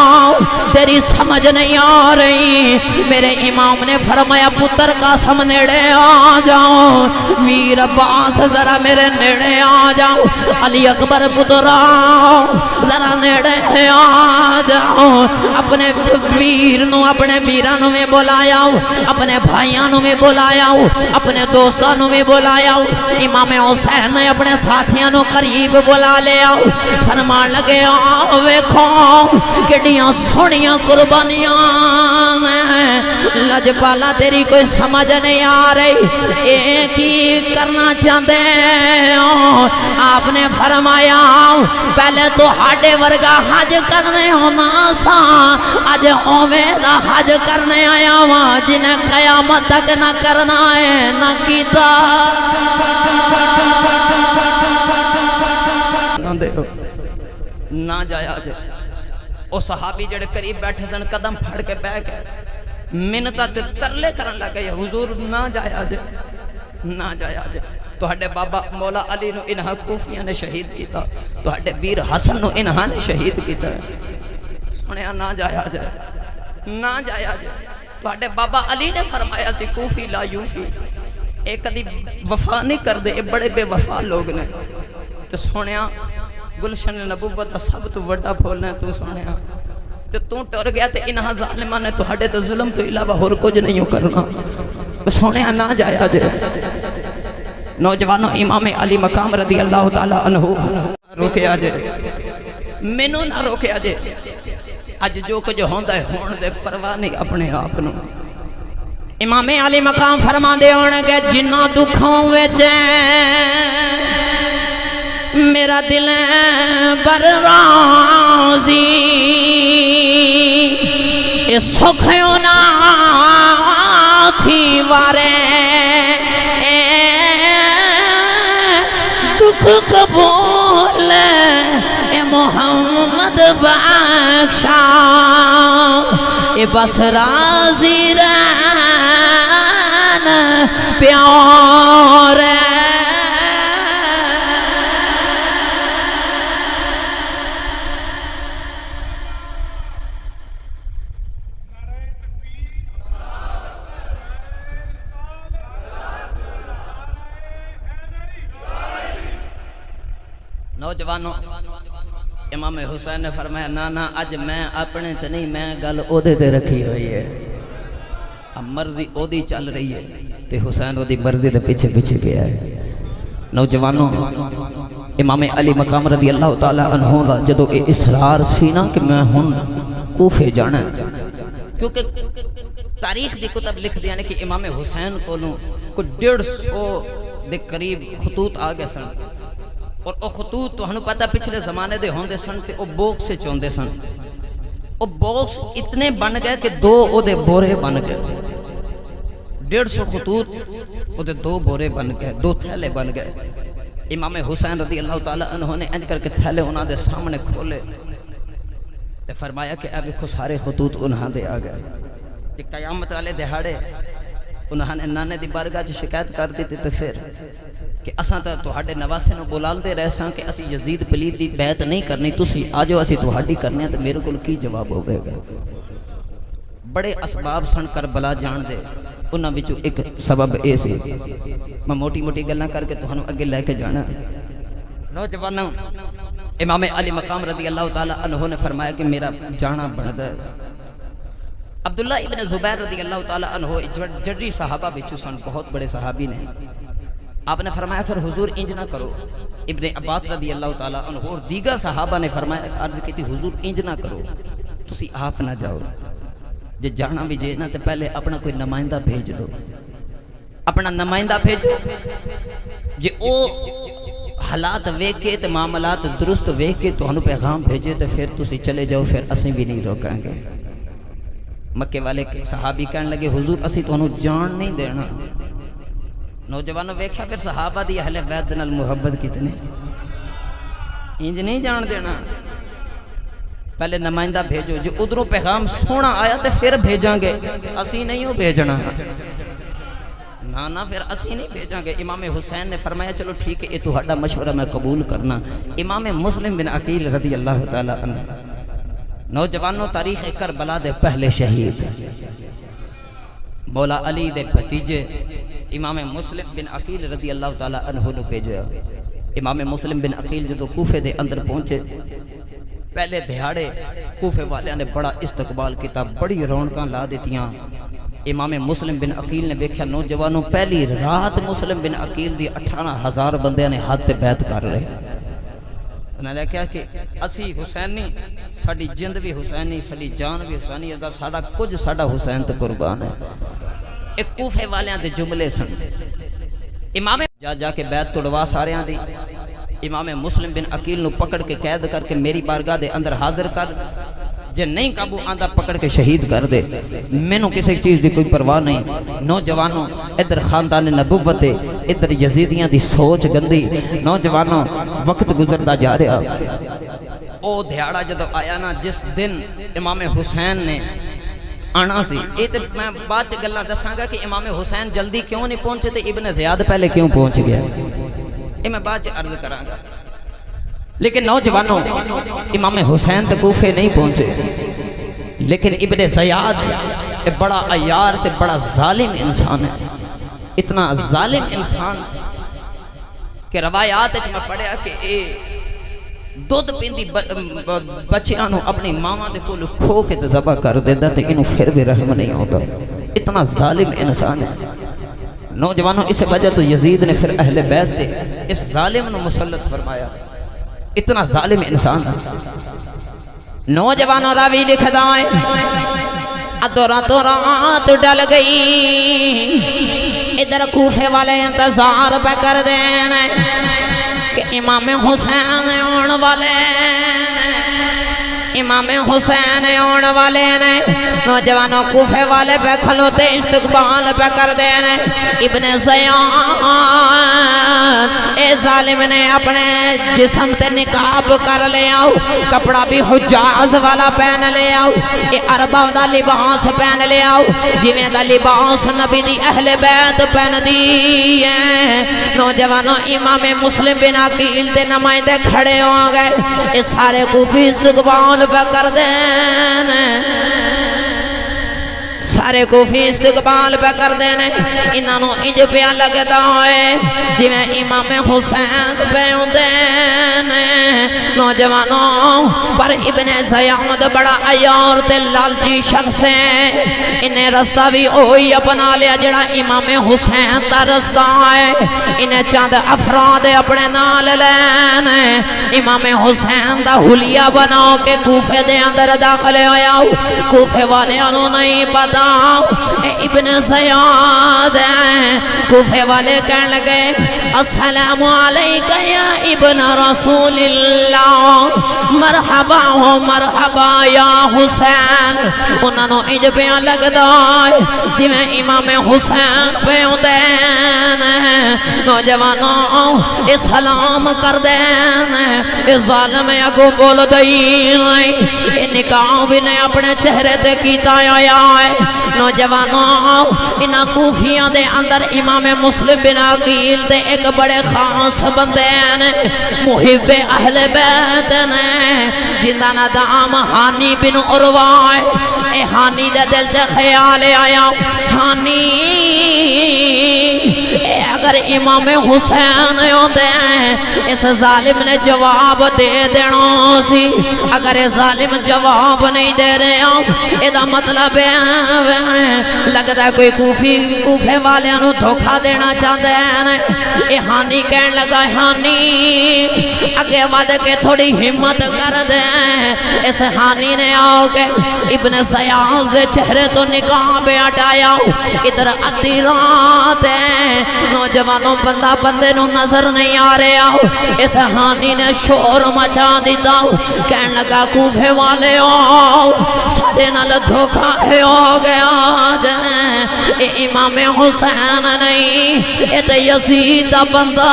تیری سمجھ نہیں آ رہی میرے امام نے فرمایا پتر قاسم نیڑے آ جاؤ ویر عباس ذرا میرے نیڑے آ جاؤ علی اکبر پترا ذرا نیڑے آ جاؤ اپنے ویر نو اپنے ویرانوں میں بلایا اپنے بھائیانوں میں بلایا اپنے دوستانوں میں بلایا امام حسین نے اپنے ساتھیاں نو قریب بلا لیا فرمان لگے ویکھو کڈیاں سونیاں قربانیاں لجپالا تیری کوئی سمجھ نہیں آ رہی ایک ہی کرنا چاہتے آپ نے فرمایا پہلے تو ہاڈے ورگا حج کرنے ہونا سا آج اوویں دا حج کرنے آیا ہاں جنہیں قیامت تک نہ کرنا ہے نہ کیتا نہ جایا جائے او صحابی جڑے قریب بیٹھے سن قدم پھڑ کے بہ گئے منتاں تے ترلے کرن لگے حضور نہ جایا جائے نہ جایا جائے تہاڈے بابا مولا علی نو انہاں کوفیاں نے شہید کیتا تہاڈے ویر حسن نو انہاں نے شہید کیتا سنیا نہ جایا جائے نہ جایا جائے تہاڈے بابا علی نے فرمایا سی کوفی لا یوفی ایک کدی وفا نہیں کر دے بڑے بے وفا لوگ نے تو سنیا گلشن نبوت دا سب تو وڈا پھولنا ہے تو سنیا تو ٹر گیا تے انہاں ظالمان نے تہاڈے تے ظلم تو علاوہ اور کچھ نہیں کرنا سنیا نہ جایا جائے نوجوانوں امام علی مقام رضی اللہ تعالیٰ عنہ روکے آجے مینوں نہ روکے آجے اج جو کچھ ہوندا ہے ہون دے پرواہ نہیں اپنے آپ نو امام علی مقام فرما دے ہونے کہ جنہ دکھوں وچ میرا دل بر راضی یہ سکھیوں نہ تھی وارے دکھ قبول اے محمد بخشا اے بس راضی رہن پیار نوجوانوں امام حسین نے فرمایا نانا اج میں اپنے تے نہیں میں گل اودے تے رکھی ہوئی ہے اب مرضی اودی چل رہی ہے تے حسین اودی مرضی دے پیچھے پیچھے گیا ہے نوجوانوں امام علی مقام رضی اللہ تعالیٰ عنہ دا جدو اے اصرار سی نا کہ میں ہن کوفے جانا ہے کیونکہ تاریخ دی کتب لکھ دیا نے کہ امام حسین کو 150 دے قریب خطوط آگے سن اور او خطوط تو ہنو پتہ پچھلے زمانے دے ہوندے سن تے او بوکس سے چوندے سن او بوکس اتنے بن گئے کہ 2 او دے بورے بن گئے 150 خطوط او دے 2 بورے بن گئے 2 تھیلے بن گئے امام حسین رضی اللہ تعالیٰ عنہ نے انج کر کے تھیلے انہاں دے سامنے کھولے تے فرمایا کہ اب دیکھو سارے خطوط انہاں دے آ گئے کہ قیامت والے دہاڑے انہاں نے نانے دی بارگاہ چ شکایت کر دیتی تے پھر کہ اساں تے تہاڈے نواسے نو بلاندے رہ ساں کہ اسی یزید پلید دی بیعت نہیں کرنی تسی آ جاؤ اسی تہاڈی کرنی ہے تے میرے کول کی جواب ہوے گا بڑے اسباب سن کربلا جان دے انہاں وچوں ایک سبب اے سی میں موٹی موٹی گلاں کر کے تہانوں اگے لے کے جانا نوجوانوں امام علی مقام رضی اللہ تعالی عنہ نے فرمایا کہ میرا جانا بندا ہے عبداللہ ابن زبیر رضی اللہ تعالی عنہ جڑی صحابہ وچوں سن بہت بڑے صحابی نے آپ نے فرمایا پھر حضور انج نہ کرو ابن عباس رضی اللہ تعالی عنہ اور دیگر صحابہ نے فرمایا عرض کی تھی حضور انج نہ کرو تسی آپ نہ جاؤ جے جانا بھی جے نا تے پہلے اپنا کوئی نمائندہ بھیج لو اپنا نمائندہ بھیجو جے او حالات ویکھ کے تے معاملات درست ویکھ کے تانوں پیغام بھیجے تے پھر تسی چلے جاؤ پھر اسیں بھی نہیں روکیں گے مکے والے صحابی کہنے لگے حضور اسی تانوں جان نہیں دینا نوجوانوں ویکھیا پھر صحابہ دی اہل بیت نال محبت کتنی انج نہیں جان دینا پہلے نمائندہ بھیجو جو ادھروں پیغام سونا آیا تے پھر بھیجاں گے اسی نہیں ہو بھیجنا نہ پھر اسی نہیں بھیجاں گے امام حسین نے فرمایا چلو ٹھیک ہے یہ تہاڈا مشورہ میں قبول کرنا امام مسلم بن عقیل رضی اللہ تعالی عنہ نوجوانوں تاریخ کربلا دے پہلے شہید مولا علی دے بھتیجے امام مسلم بن عقیل رضی اللہ تعالی عنہ نے بھیجا امام مسلم بن عقیل جدو کوفے دے اندر پہنچے پہلے دہاڑے کوفے والے نے بڑا استقبال کیتا بڑی رونقاں لا دیتیاں امام مسلم بن عقیل نے دیکھا نوجوانوں پہلی رات مسلم بن عقیل دی 18,000 بندے نے ہاتھ تے بیعت کر رہے انہوں نے کہا کہ اسی حسینی ساڑی جند بھی حسینی ساڑی جان بھی حسینی ساڑا کچھ ساڑا حسین تے قربان ہے ایک کوفے والیاں دے جملے سن امام جا کے بیعت توڑوا ساریاں دی امام مسلم بن عقیل نو پکڑ کے قید کر کے میری بارگاہ دے اندر حاضر کر جے نہیں قابو آندہ پکڑ کے شہید کر دے میں نو کسی چیز دی کوئی پرواہ نہیں نوجوانوں ادھر خاندان نبوت ادھر یزیدیاں دی سوچ گندی نوجوانوں وقت گزرتا جا رہا او دھیاڑا جدو آیا نا جس دن امام حسین نے آنا سی یہ تو میں بعد گلہ دساں گا کہ امام حسین جلدی کیوں نہیں پہنچے تھے ابن زیاد پہلے کیوں پہنچ گیا یہ میں بعد عرض کراں گا لیکن نوجوانوں امام حسین تے کوفے نہیں پہنچے لیکن ابن زیاد بڑا عیار تے بڑا ظالم انسان ہے اتنا ظالم انسان کہ روایات میں پڑھیا کہ اے دودھ پیندی بچیاں نو اپنی ماما دے کول کھو کے تے ذبح کر دیندا تے انہوں پھر بھی رحم نہیں ہوتا اتنا ظالم انسان ہے نوجوانوں اس وجہ تو یزید نے پھر اہل بیت دے اس ظالم نو مسلط فرمایا اتنا ظالم انسان نوجوانوں راوی لکھدا ہے ادو رات ڈل گئی ادھر کوفے والے انتظار پہ کر دینا کہ امام حسین آن والے امام حسین آن والے نے نوجوانوں کوفے والے پہ کھلوتے استقبال پہ کر دینے ابن زیاد اے ظالم نے اپنے جسم تے نقاب کر لے آؤ کپڑا بھی حجاز والا پہن لے آؤ اے عربہ دا لباس پہن لے آؤ جویں دا لباس نبی دی اہل بیت پہن دی ہے نوجوانوں امام مسلم بن عقیل دے نمائندے کھڑے ہو گئے اے سارے کوفی استقبال پہ کر دینے سارے کوفی استقبال پہ کر دینے انہوں انج پیا لگتا ہوئے جی میں امام حسین پہ دینے نوجوانوں پر ابن زیاد بڑا عیار تے لالچی شخص ہے انہیں رستہ بھی اوہی اپنا لیا جڑا امام حسین تا رستہ ہے انہیں چاند افراد اپنے نال لینے امام حسین دا حلیہ بناو کے کوفے دے اندر داخلے ہویا کوفے والے انہوں نہیں پتا اے ابن زیاد ہیں کوفے والے کہنے لگے السلام علیکہ یا ابن رسول اللہ، مرحبا ہو مرحبا یا حسین۔ انہوں نے اج پہ لگدا ہے جی میں امام حسین پہ دین، نوجوانوں اے سلام کر دین، اے ظالم اگو بول دین، اے نکاح بھی نے اپنے چہرے تے کیتا آیا ہے۔ نوجوانوں انہاں کوفیاں دے اندر امام مسلم بن عقیل دے ایک بڑے خاص بندے نے، محب اہل بیت نے، جنہاں دا نام ہانی بن عروہ ہے۔ اے ہانی دے دل تے خیال آیا، ہانی اے اگر امام حسین ہوندے ہیں اس ظالم نے جواب دے دینا سی، اگر ظالم جواب نہیں دے رہے ہوں ادا مطلب ہے لگتا ہے کوئی کوفے والیاں نو دھوکا دینا چاہتے ہیں۔ اے ہانی کہن لگا، ہانی اگے ود کے تھوڑی ہمت کر دیں۔ اس ہانی نے آؤ کے ابن زیاد دے چہرے تو نقاب ہٹایا، ادھر ادھی رات ہے، نوجوانوں بندہ بندے نو نظر نہیں آ رہے آؤ۔ اس ہانی نے شور مچا دیتا، کہن لگا کوفے والے آؤ ساڑھے نال دھوکا ہو گیا جائیں، اے امام حسین نہیں، اے تے یزید دا بندہ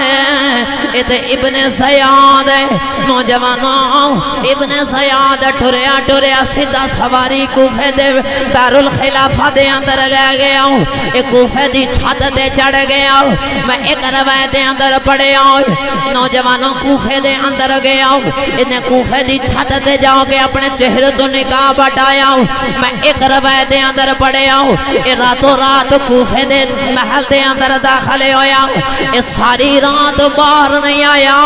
ہے، اے تے ابن زیاد ہے۔ نوجوانوں ابن زیاد ٹریا سیدھا سواری کوفے دے دارالخلافہ دے اندر لے گیا ہوں، اے کوفے دی چھت دے چڑھ گیا ہوں۔ میں ایک روایت دے اندر پڑھے ہوں، نوجوانوں کوفے دے اندر گیا ہوں، انہیں کوفے دی چھت دے جاؤ کے اپنے چہرے تو نقاب ہٹایا ہوں۔ میں ایک روایت دے اندر پڑھے ہوں، اے راتوں رات کوفے دے محل دے اندر داخل ہویا، اے ساری رات باہر نہیں آیا،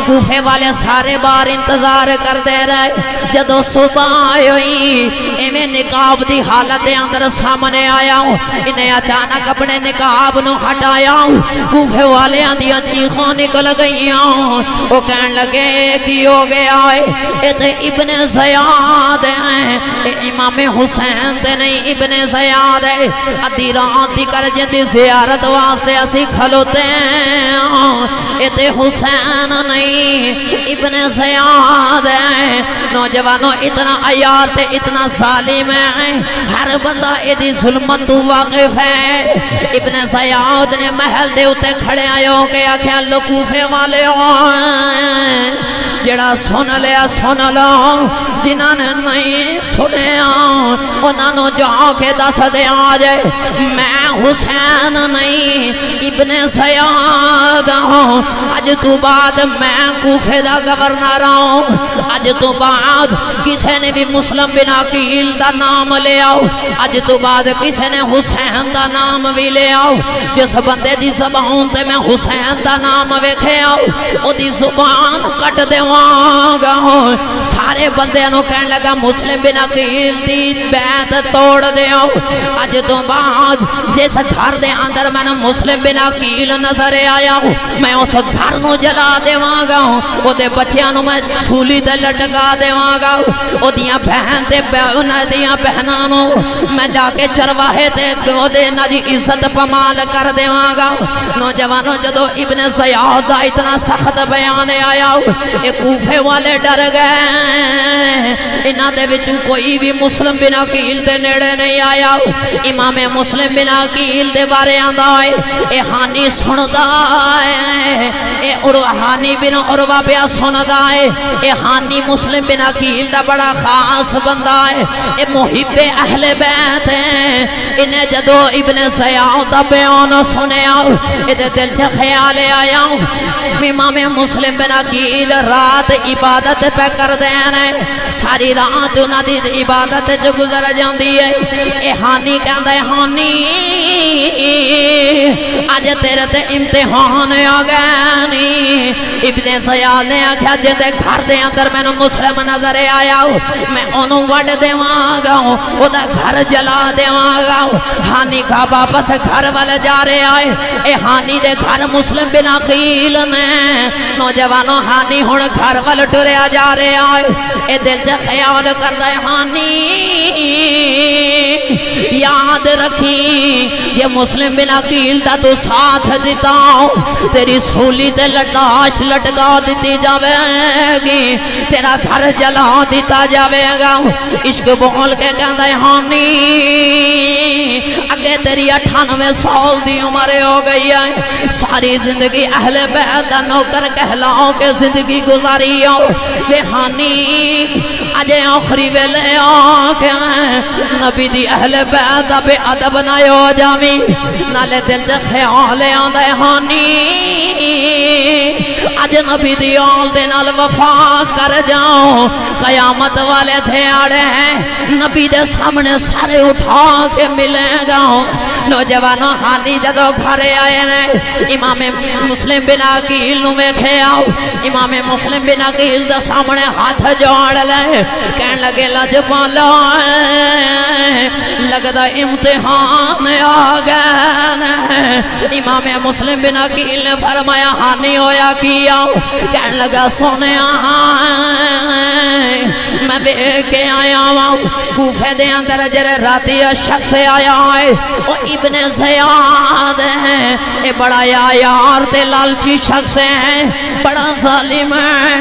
کوفے والے سارے باہر انتظار کر دے رہے۔ جدو صبح ہوئی میں نقاب دی حالت دے اندر سامنے آیا ہوں، انہیں اچانک اپنے نقاب نو ہٹایا ہوں، کوفے والے دیا چیخوں نکل گئی ہوں، وہ کہن لگے کی ہو گیا ہے، اے تے ابن زیاد ہے، اے امام حسین تے نہیں ابن زیاد ہے۔ ادھی رات دی کر جدی زیارت واسطے اسی کھلوتے ہیں، اے تے حسین نہیں ابن زیاد ہے۔ نوجوانوں اتنا عیار تے اتنا ظالم ہے، ہر بندہ ایدی ظلمت تو واقف ہے۔ ابن زیاد نے محل دے اتے کھڑے آئے کہ آکھیں اللہ کوفے والے ہوئے، جڑا سن لیا سن لو، جنہاں نے نہیں سنیا انہوں جا کے دس دے آجے، میں حسین نہیں ابن زیاد ہوں، آج تو بعد میں کوفے دا گورنر ہوں، آج تو بعد کسے نے بھی مسلم بن عقیل دا نام لے آؤ، آج تو بعد کسے نے حسین دا نام بھی لے آؤ، جس بندے دی زبان تے میں حسین دا نام ویکھے آؤ او دی زبان کٹ دیواں گا۔ سارے بندے نو کہن لگا مسلم بن عقیل دی بیعت توڑ دے آؤ، آج تو بعد جس گھر دے اندر میں نے مسلم بن عقیل نظر آیا ہوں میں اس گھر نو جلا دیواں گا، او دے بچیاں نو میں سولی تے لٹکا دیواں گا، او دیاں بہن تے دیاں بہناں نو میں جا کے چرواہے تے او دے نا دی عزت پمال کر دیواں گا۔ نوجوانوں جدو ابن زیاد دا اتنا سخت بیان آیا اے کوفے والے ڈر گئے، انہاں دے وچوں کوئی بھی مسلم بن عقیل دے نیڑے نہیں آیا۔ امام مسلم بن عقیل دے بارے آندا ہے، اے ہانی سندا ہے، اے ہانی بن عروہ پیا سندا ہے، اے ہانی مسلم بن عقیل دا بڑا خاص بندہ ہے، اے محب اہل بیت ہے۔ انہیں جدو ابن زیاد دا بیان سنیا ادھے دل چا خیال آیا امام مسلم بن عقیل رات عبادت پہ کر دینے، ساری رات انہاں دی عبادت جو گزر جاندی ہے۔ اے ہانی کہندا ہے ہانی آج تیرے تے امتحان آ گئے۔ ابن زیاد نے آکھیا جدے گھر دے اندر میں مسلم نظر آیا میں انہوں وڈ دیواں گا، او دا گھر جلا دیواں گا۔ ہانی کا واپس گھر والے جا رہے آئے، اے ہانی دے گھر مسلم بن عقیل نے نوجوانوں ہانی ہن گھر والے ٹریا جا رہے آئے۔ اے دل سے خیال کردا ہے ہانی یاد رکھی یہ مسلم بن عقیل دا تو ساتھ دیتا تیری سولی تے لٹاش لٹکا دیتی جاوے گی تیرا گھر جلا دیتا جاوے گا عشق بول کے کہندے ہانی اگے تیری 98 سال دی عمر ہو گئی ہے ساری زندگی اہل بیت دا نوکر کہلاؤ کے زندگی گزاری ہو بے ہانی اجے آخری ویلے آکے نبی دی اہل بیت دا بے ادب نہ ہو جاویں نالے دل چ خیال آندا ہانی اج نبی دی آل دے نال وفا کر جاؤ قیامت والے دھیاڑے ہیں نبی دے سامنے سارے اٹھا کے ملے گا نوجوانوں ہانی جدو گھرے آئے نے امام مسلم بن عقیل نو ویکھے آؤ امام مسلم بن عقیل دے سامنے ہاتھ جوڑ لے کہن لگے لجپالا لگدا امتحان آ گئے امام مسلم بن عقیل نے فرمایا ہانی ہویا کیا کہن لگا سونے میں بے کے آیا ہوں کوفے دے اندر جرے راتی شخص آیا ہے وہ ابن زیاد ہے یہ بڑا یار تے لالچی شخص ہے بڑا ظالم ہے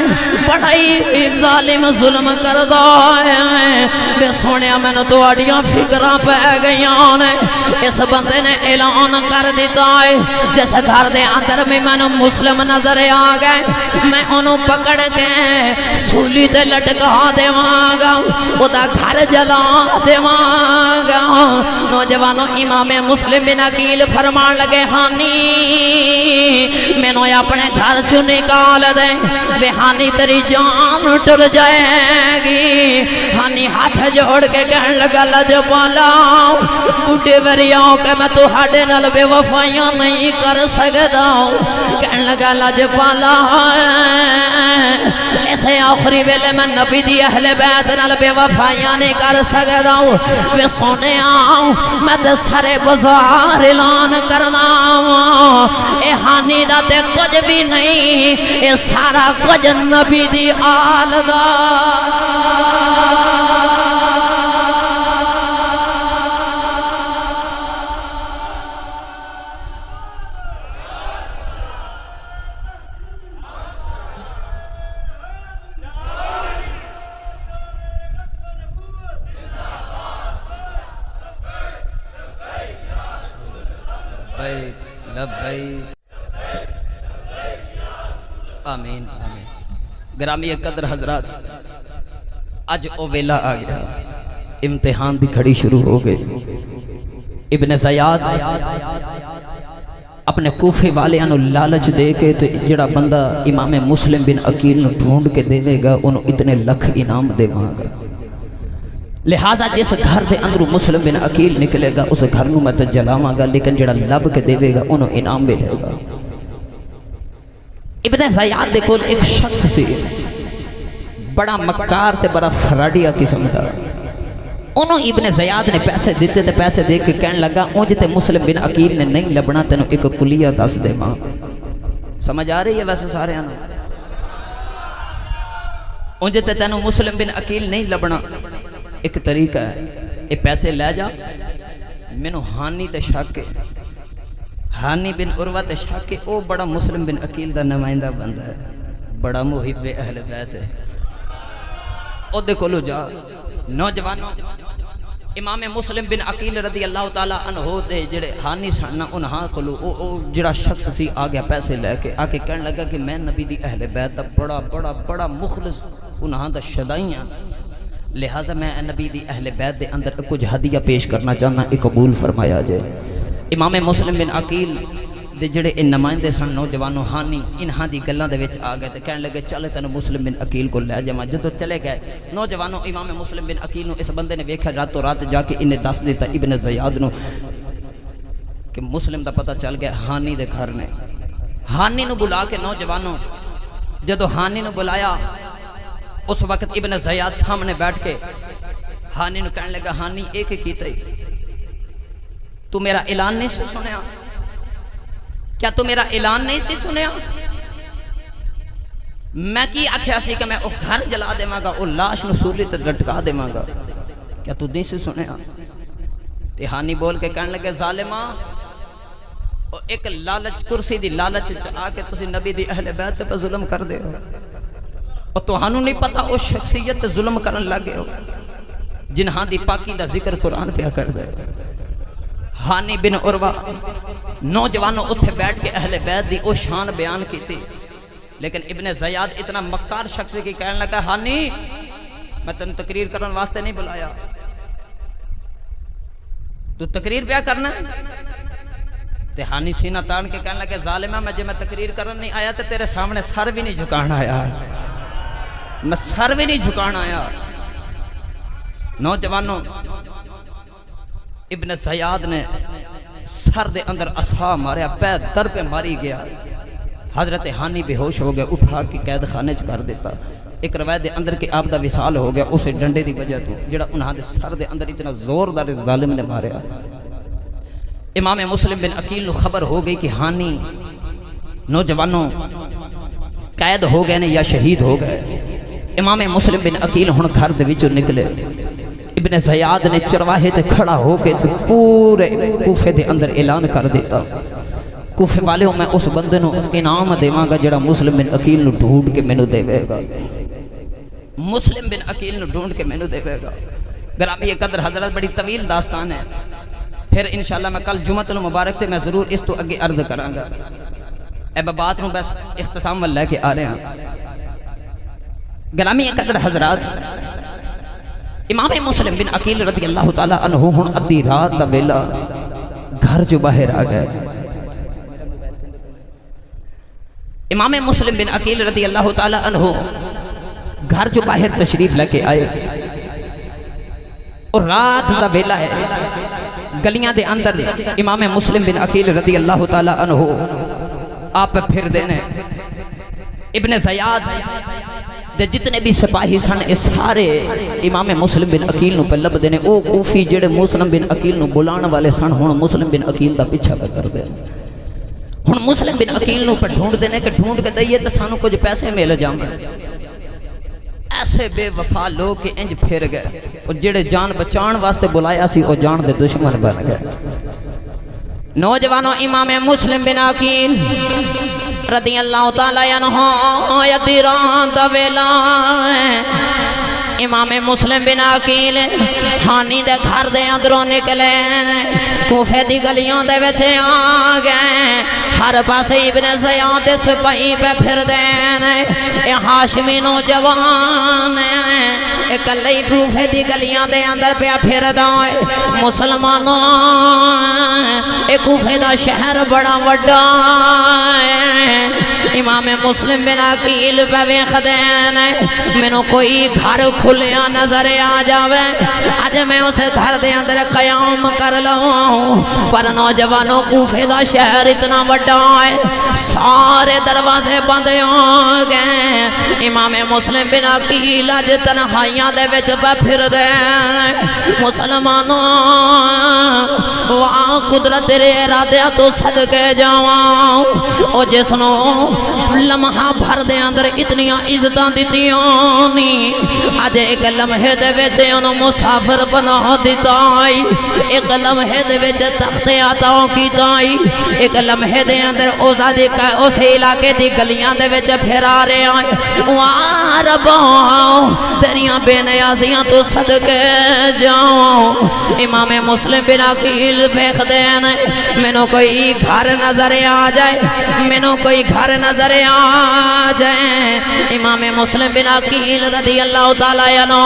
بڑا ہی ظالم ظلم کر دو ہے بے سونے میں نے تو اڑیاں فکرہ پہ گئیاں نے اس بندے نے اعلان کر دیتا ہے جیسے گھر دے اندر میں نے مسلم نظر آ گئے میں انہوں پکڑ کے سولی تے لٹکا دے مانگا وہ دا گھر جلا دے مانگا نوجوانوں امام مسلم بن عقیل فرمان لگے ہانی میں نے اپنے گھر چو نکال دے بے ہانی تیری جان ٹر جائے گی ہانی ہاتھ جوڑ کے کہن لگا لجپالا بوڑھے وریاں کہ میں تو ہاڑے نال بے وفائیاں نہیں کر سکتا کہن لگا لجپالا ایسے آخری ویلے میں نبی دی اہل بیت نال بے وفائیاں نہیں کر سکتا میں سونے آؤں میں تے سارے بازار اعلان کرنا اے ہانی دا تے کچھ بھی نہیں اے سارا کچھ نبی دی آل دا آمین آمین گرامی قدر حضرات اج او ویلا آ گیا امتحان دی گھڑی شروع ہو گئی ابن زیاد اپنے کوفے والے انہوں لالچ دے کے تو جڑا بندہ امام مسلم بن عقیل نو ڈھونڈ کے دے گا انہوں اتنے لکھ انعام دے مانگا لہٰذا جس گھر دے اندروں مسلم بن عقیل نکلے گا اس گھر نو میں تو جلاواں گا لیکن جڑا لب کے دے گا انہوں انعام ملے گا ابن زیاد دے کول ایک شخص سی بڑا مکار تے بڑا فراڈیا قسم دا انہوں ابن زیاد نے پیسے دیتے تے پیسے دے کے کہن لگا اون جتے مسلم بن عقیل نے نہیں لبنا تینوں ایک کلیہ دس دے ماں سمجھ آ رہی ہے ویسے سارے آنا اون جتے تینوں مسلم بن عقیل نہیں لبنا ایک طریقہ ہے اے پیسے لے جا منو ہانی تے شاکے ہانی بن عروہ تے شاکے او بڑا مسلم بن عقیل دا نمائندہ بندہ ہے بڑا محب اہل بیت ہے او دیکھو لو جا نوجوانوں امام مسلم بن عقیل رضی اللہ تعالیٰ عنہ دے جڑے ہانی ساننا انہاں کلو او جڑا شخص سی آگیا پیسے لے کے آکے کہنے لگا کہ میں نبی دی اہل بیت دا بڑا مخلص انہاں دا شدائیاں لہٰذا میں نبی دی اہل بیت دے اندر کچھ ہدیہ پیش کرنا چاہنا ایک قبول فرمایا جائے امام مسلم بن عقیل دے جڑے ان نمائندے سن نوجوانوں ہانی انہاں دی گلاں دے وچ آ گئے تے کہنے لگے چلے تینوں مسلم بن عقیل کو لے جاواں جدوں چلے گئے نوجوانوں امام مسلم بن عقیل نو اس بندے نے ویکھا راتوں رات جا کے انہیں دس دیتا ابن زیاد نو کہ مسلم دا پتہ چل گیا ہانی دے گھر نے ہانی نو بلا کے نوجوانوں جدوں ہانی نو بلایا اس وقت ابن زیاد سامنے بیٹھ کے ہانی نو کہنے لگا ہانی ایک کیتا ہی تو میرا اعلان نہیں سی سنیا کیا تو میرا اعلان نہیں سی سنیا میں کی آکھیا سی کہ میں او گھر جلا دے مانگا او لاش نو سولی تے لٹکا دے مانگا کیا تو نہیں سی سنیا تے ہانی بول کے کہنے لگے ظالمہ ایک لالچ کرسی دی لالچ آ کے تسی نبی دی اہل بیت پہ ظلم کر دے ہو اور توہانوں نہیں پتا اس شخصیت تے ظلم کرن لگے ہو جنہاں دی پاکی دا ذکر قرآن پہ کر دے ہانی بن عروہ نوجوانوں اتھے بیٹھ کے اہل بیت دی او شان بیان کی تھی لیکن ابن زیاد اتنا مکار شخص کی کہنے لگا ہانی میں تن تقریر کرن واسطے نہیں بلایا تو تقریر پیا کرنا تے ہانی سینہ تان کے کہنے لگا ظالمہ میں تقریر کرن نہیں آیا تے تیرے سامنے سر بھی نہیں جھکانا آیا میں سر بھی نہیں جھکانا آیا نوجوانوں ابن زیاد نے سر دے اندر اسا ماریا پیر در پہ ماری گیا حضرت ہانی بے ہوش ہو گیا اٹھا کے قید خانے چ کر دیتا ایک روایت دے اندر کہ آپ دا وصال ہو گیا اسے ڈنڈے دی وجہ تو جڑا انہاں دے سر دے اندر اتنا زوردار ظالم نے ماریا امام مسلم بن عقیل نو خبر ہو گئی کہ ہانی نوجوانوں قید ہو گئے نے یا شہید ہو گئے امام مسلم بن عقیل ہن گھر دے وچوں نکلے ابن زیاد نے چرواہے تے کھڑا ہو کے تو پورے کوفے دے اندر اعلان کر دیتا کوفے والے میں اس بندے نو انعام دیواں گا جڑا مسلم بن عقیل نو ڈھونڈ کے مینوں دے گا مسلم بن عقیل نو ڈھونڈ کے مینوں دے گا گرامی یہ قدر حضرت بڑی طویل داستان ہے پھر انشاءاللہ میں کل جمعۃ المبارک تے میں ضرور اس تو اگے عرض کراں گا اے بات نو بس اختتام میں لے کے آ رہے ہیں گرامی یہ قدر حضرات امام مسلم بن عقیل رضی اللہ تعالیٰ عنہ ہن ادھی رات دا ویلا گھر جو باہر آ گئے امام مسلم بن عقیل رضی اللہ تعالیٰ عنہ گھر جو باہر تشریف لے کے آئے اور رات دا ویلا ہے گلیاں دے اندر امام مسلم بن عقیل رضی اللہ تعالیٰ عنہ آپ پھر دینے ابن زیاد دے جتنے بھی سپاہی سن اس سارے امام مسلم بن عقیل نو پہ لب دینے او کوفی جڑے مسلم بن عقیل نو بلان والے سن ہون مسلم بن عقیل دا پیچھا پہ کر دے ہون مسلم بن عقیل نو پہ ڈھونڈ دینے کہ ڈھونڈ کے دئیے تو سانو کچھ پیسے مل جاؤں ایسے بے وفا لوگ کے انج پھر گئے اور جڑے جان بچان واسطے بلایا سی او جان دے دشمن بن گئے نوجوانوں امام مسلم بن عقیل رضی اللہ تعالیٰ عنہ یدیران دا ویلا امام مسلم بن عقیل ہانی دے گھر دے اندروں نکلے کوفے دی گلیوں دے وچے آ گئے ہر پاسے ابن زیاد سپاہی پہ پھر دین اے ہاشمی نوجوان ایک لئی کوفے دی گلیاں دے اندر پہ پھر دائے مسلمانوں اے کوفے دا شہر بڑا وڈا امام مسلم بن عقیل پہ ویکھ دین مینوں کوئی گھر کھلیا نظر آ جاوے اج میں اس گھر دے اندر قیام کر لوں پر نوجوانوں کوفے دا شہر اتنا بڑا ہے سارے دروازے بند ہو گئے امام مسلم بن عقیل اج تنہائیاں دے وچ پھر دے مسلمانوں واہ قدرت تیرے ارادے تو صدقے جاواں او جس نو لمحہ بھر دے اندر اتنی عزتاں دتیاں نی اج ایک لمحے دے وچ انہوں مسافر بنا دیتا ایک لمحے دے وچ تخت عطا کیتا ایک لمحے دے اندر اس علاقے دی گلیاں دے وچ پھر آ رہے ہیں واہ ربا تیریاں بے نیازیاں تو صدقے جاؤں امام مسلم بن عقیل ویکھ دین مینوں کوئی گھر نظر آ جائے مینوں کوئی گھر نظر آ جائے امام مسلم بن عقیل رضی اللہ تعالیٰ عنہ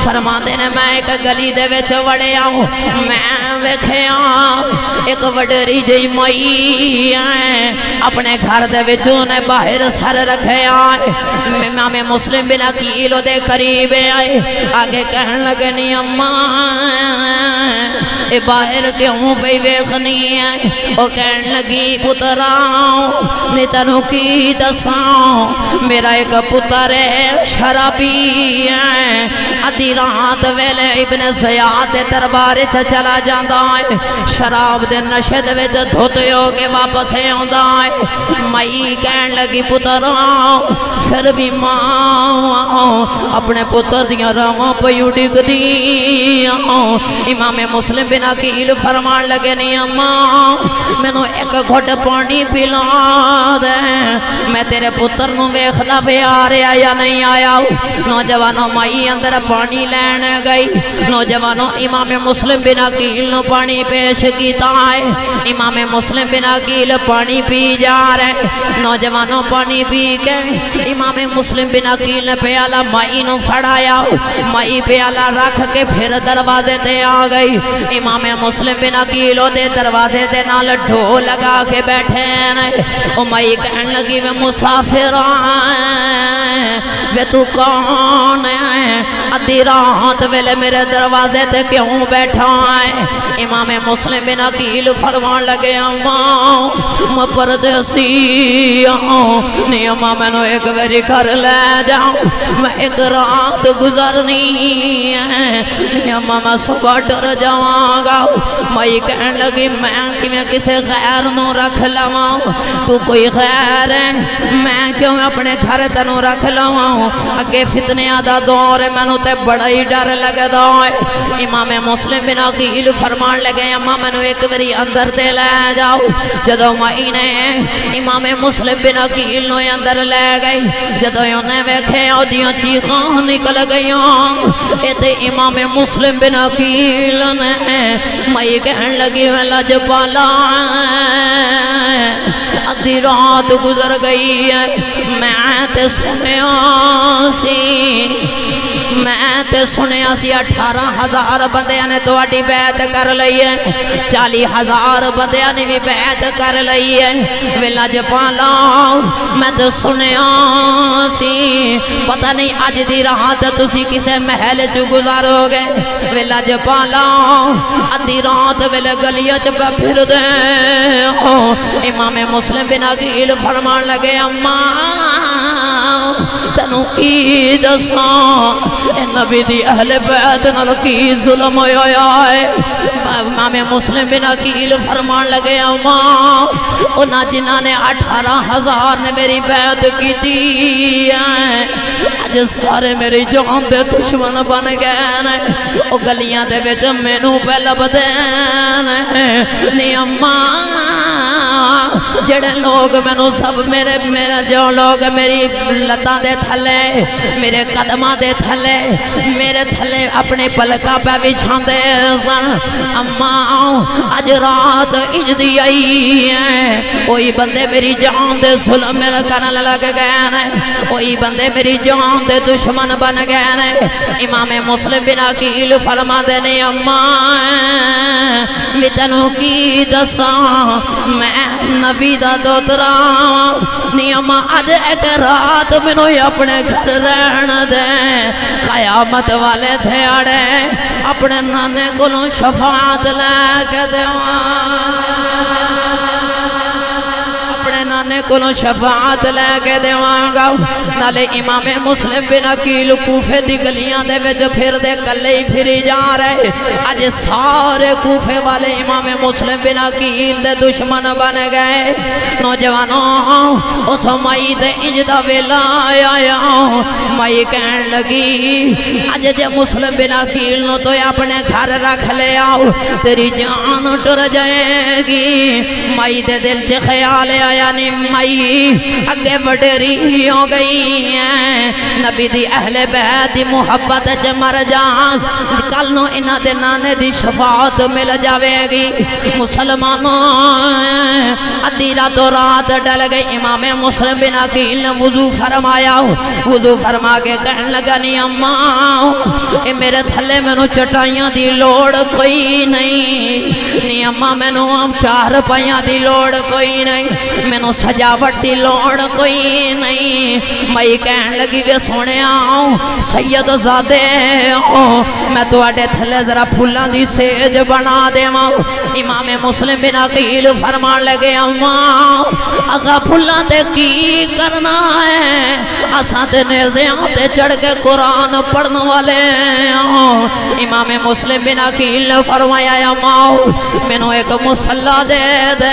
فرما دینے میں ایک گلی دے وچ وڑے آؤں میں ویکھیا ایک وڈری جی مئی اپنے گھر دے وچوں نے باہر سر رکھے آئے امام مسلم بن عقیل دے قریب آئے آگے کہنے لگے نی اماں اے باہر کیوں پہ ویکھنی ہے او کہنے لگی پتراؤں نے تنو کی دساؤں میرا ایک پتر ہے شرابی ہے ادھی رات ویلے ابن زیاد دربار چلا جاندہ ہے شراب دے نشے دے وچ دھوتے ہو کے واپس آندا ہے مائی کہن لگی پتر پھر بھی ماں اپنے پتر دیاں راواں پئی ڈگ دی امام مسلم بن عقیل فرمان لگے نہیں اماں مینوں ایک گھٹ پانی پلا دے میں تیرے پتر نو ویکھدا پہ آ رہا یا نہیں آیا نوجوانوں مائی اندر پانی لین گئی نوجوانوں امام مسلم بن عقیل نو پانی پیش کیتا ہے امام مسلم بن عقیل پانی پی جا رہے نوجوانوں پانی پی کے امام مسلم بن عقیل نے پیالہ مائی نو پھڑایا مائی پیالہ رکھ کے پھر دروازے تے آ گئی امام مسلم بن عقیل دے دروازے دے نال ڈھو لگا کے بیٹھے ہیں مائی کہن لگی میں مسافر وے تو کون ہے ادھی رات ویلے میرے دروازے تے کیوں بیٹھا ہے امام مسلم بن عقیل فرمان لگے اماں میں پردیسی نہیں اماں میں نو ایک باری گھر لے جاؤں میں ایک رات گزرنی ہے نہیں اماں میں صبح ڈر جاؤں گا مائی کہن لگی میں کسے غیر نو رکھ لواں تو کوئی غیر ہے میں کیوں اپنے گھر تنو رکھ لواں اگے فتنیاں دا دور ہے مینوں تے بڑا ہی ڈر لگدا ہے امام مسلم بن عقیل فرمان لگے اماں مینوں ایک باری اندر تے لے جاؤ جدوں مائی نے امام مسلم بن عقیل نو اندر لے گئی جدوں انہیں ویکھے اودیاں چیخاں نکل گئیاں اے تے امام مسلم بن عقیل نے مائی کہن لگی میں لجپالا ادھی رات گزر گئی ہے میں تے سنیا سی 18,000 بندیاں نے تواڈی بیعت کر لئی ہے 40,000 بندیاں نے بھی بیعت کر لئی ہے ویلا جپالا میں تے سنیا سی پتہ نہیں اج دی رات تسی کسے محل چ گزارو گے ویلا جپالا ادھی رات ویلے گلیاں چ پھر دے امام مسلم بن عقیل فرمان لگے اماں تنو کی دساں اے نبی دی اہل بیت نال کی ظلم ہویا ہے امام مسلم بن عقیل فرمان لگے اماں انہاں جنہاں نے 18,000 نے میری بیعت کیتی ہے اج سارے میری جان دے دشمن بن گئے نے او گلیاں دے وچ مینوں پہ لبدے نے اماں جڑے لوگ مینوں سب میرے جو لوگ میری لتاں دے تھلے میرے قدماں دے تھلے میرے تھلے اپنے پلکاں پہ بچھاندے سن اماں اج رات اجدی آئی ہے کوئی بندے میری جان دے ظلم کرن لگ گئے نے کوئی بندے میری جان دے دشمن بن گئے نے امام مسلم بن عقیل فرماندے نے اماں میں تینوں کی دساں میں نبی دا دوترا نہیں اماں اج ایک رات مینوں اپنے گھر رہن دے قیامت والے دھیاڑے اپنے نانے کولوں شفاعت لے کے دیواں نانے کولوں شفاعت لے کے دیواں گا نالے امام مسلم بن عقیل کوفے دی گلیاں دے وچ پھر دے کلے ہی پھری جا رہے اج سارے کوفے والے امام مسلم بن عقیل دے دشمن بن گئے نوجوانوں اس مائی دے انج دا ویلا آیا مائی کہن لگی اج جے مسلم بن عقیل نو تو اپنے گھر رکھ لے آؤ تیری جان ٹر جائے گی مائی دے دل چ خیال آیا مائی اگے وڈیری ہو گئی ہیں نبی دی اہل بیت دی محبت چ مر جان کل نو انہاں دے نانے دی شفاعت مل جاوے گی مسلمانوں ادھی رات ڈل گئی امام مسلم بن عقیل نے وضو فرمایا وضو فرما کے کہن لگا نی اماں اے میرے تھلے مینوں چٹائیاں دی لوڑ کوئی نہیں نی اماں مینوں چار پائیاں دی لوڑ کوئی نہیں مینوں سجاوٹ دی لوڑ کوئی نہیں مئی کہن لگی کہ سونے آؤں سید زادے میں تو آڈے تھلے ذرا پھولاں دی سیج بنا دے ماں امام مسلم بن عقیل فرمان لگے اماں اسا پھولاں دے کی کرنا ہے اسا تے نیزیاں تے چڑھ کے قرآن پڑھنے والے امام مسلم بن عقیل نے فرمایا اماں میں نے ایک مسلح دے دے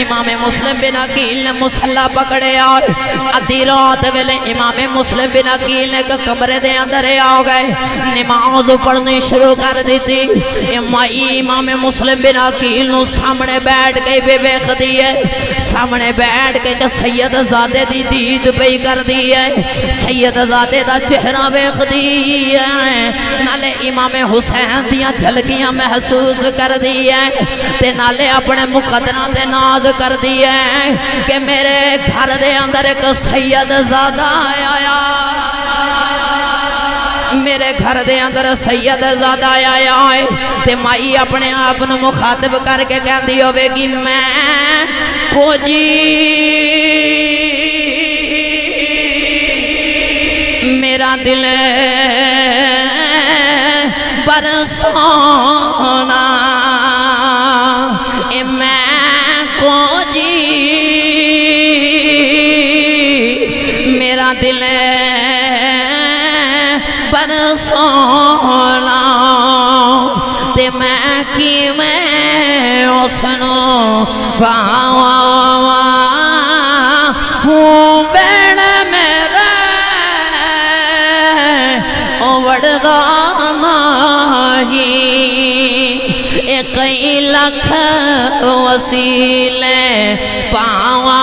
امام مسلم بن عقیل نے مسلح پکڑے آئے ادھی رات ویلے امام مسلم بن عقیل نے کمرے دے اندر آ گئے نماز پڑھنی شروع کر دی تھی امام مسلم بن عقیل نو سامنے بیٹھ کے بے بیخ دی ہے سامنے بیٹھ کے سید زادے دی دید پہ کر دی ہے سید زادے دا چہرہ بیخ دی ہے نالے امام حسین دیاں جھلکیاں محسوس کر دی ہے تے نالے اپنے مقدرہ دے ناز کر دی ہے کہ میرے گھر دے اندر ایک سید زادہ آیا میرے گھر دے اندر سید زادہ آیا ہے تے مائی اپنے آپ نو مخاطب کر کے کہہ دی ہوئے گی میں کو جی میرا دل برسونا میں کو جی میرا دل برسونا تے میں کی میں اسنو باوا ہوں بیڑ میرا وڑدانا ہی کئی لکھ وسیلے پاوا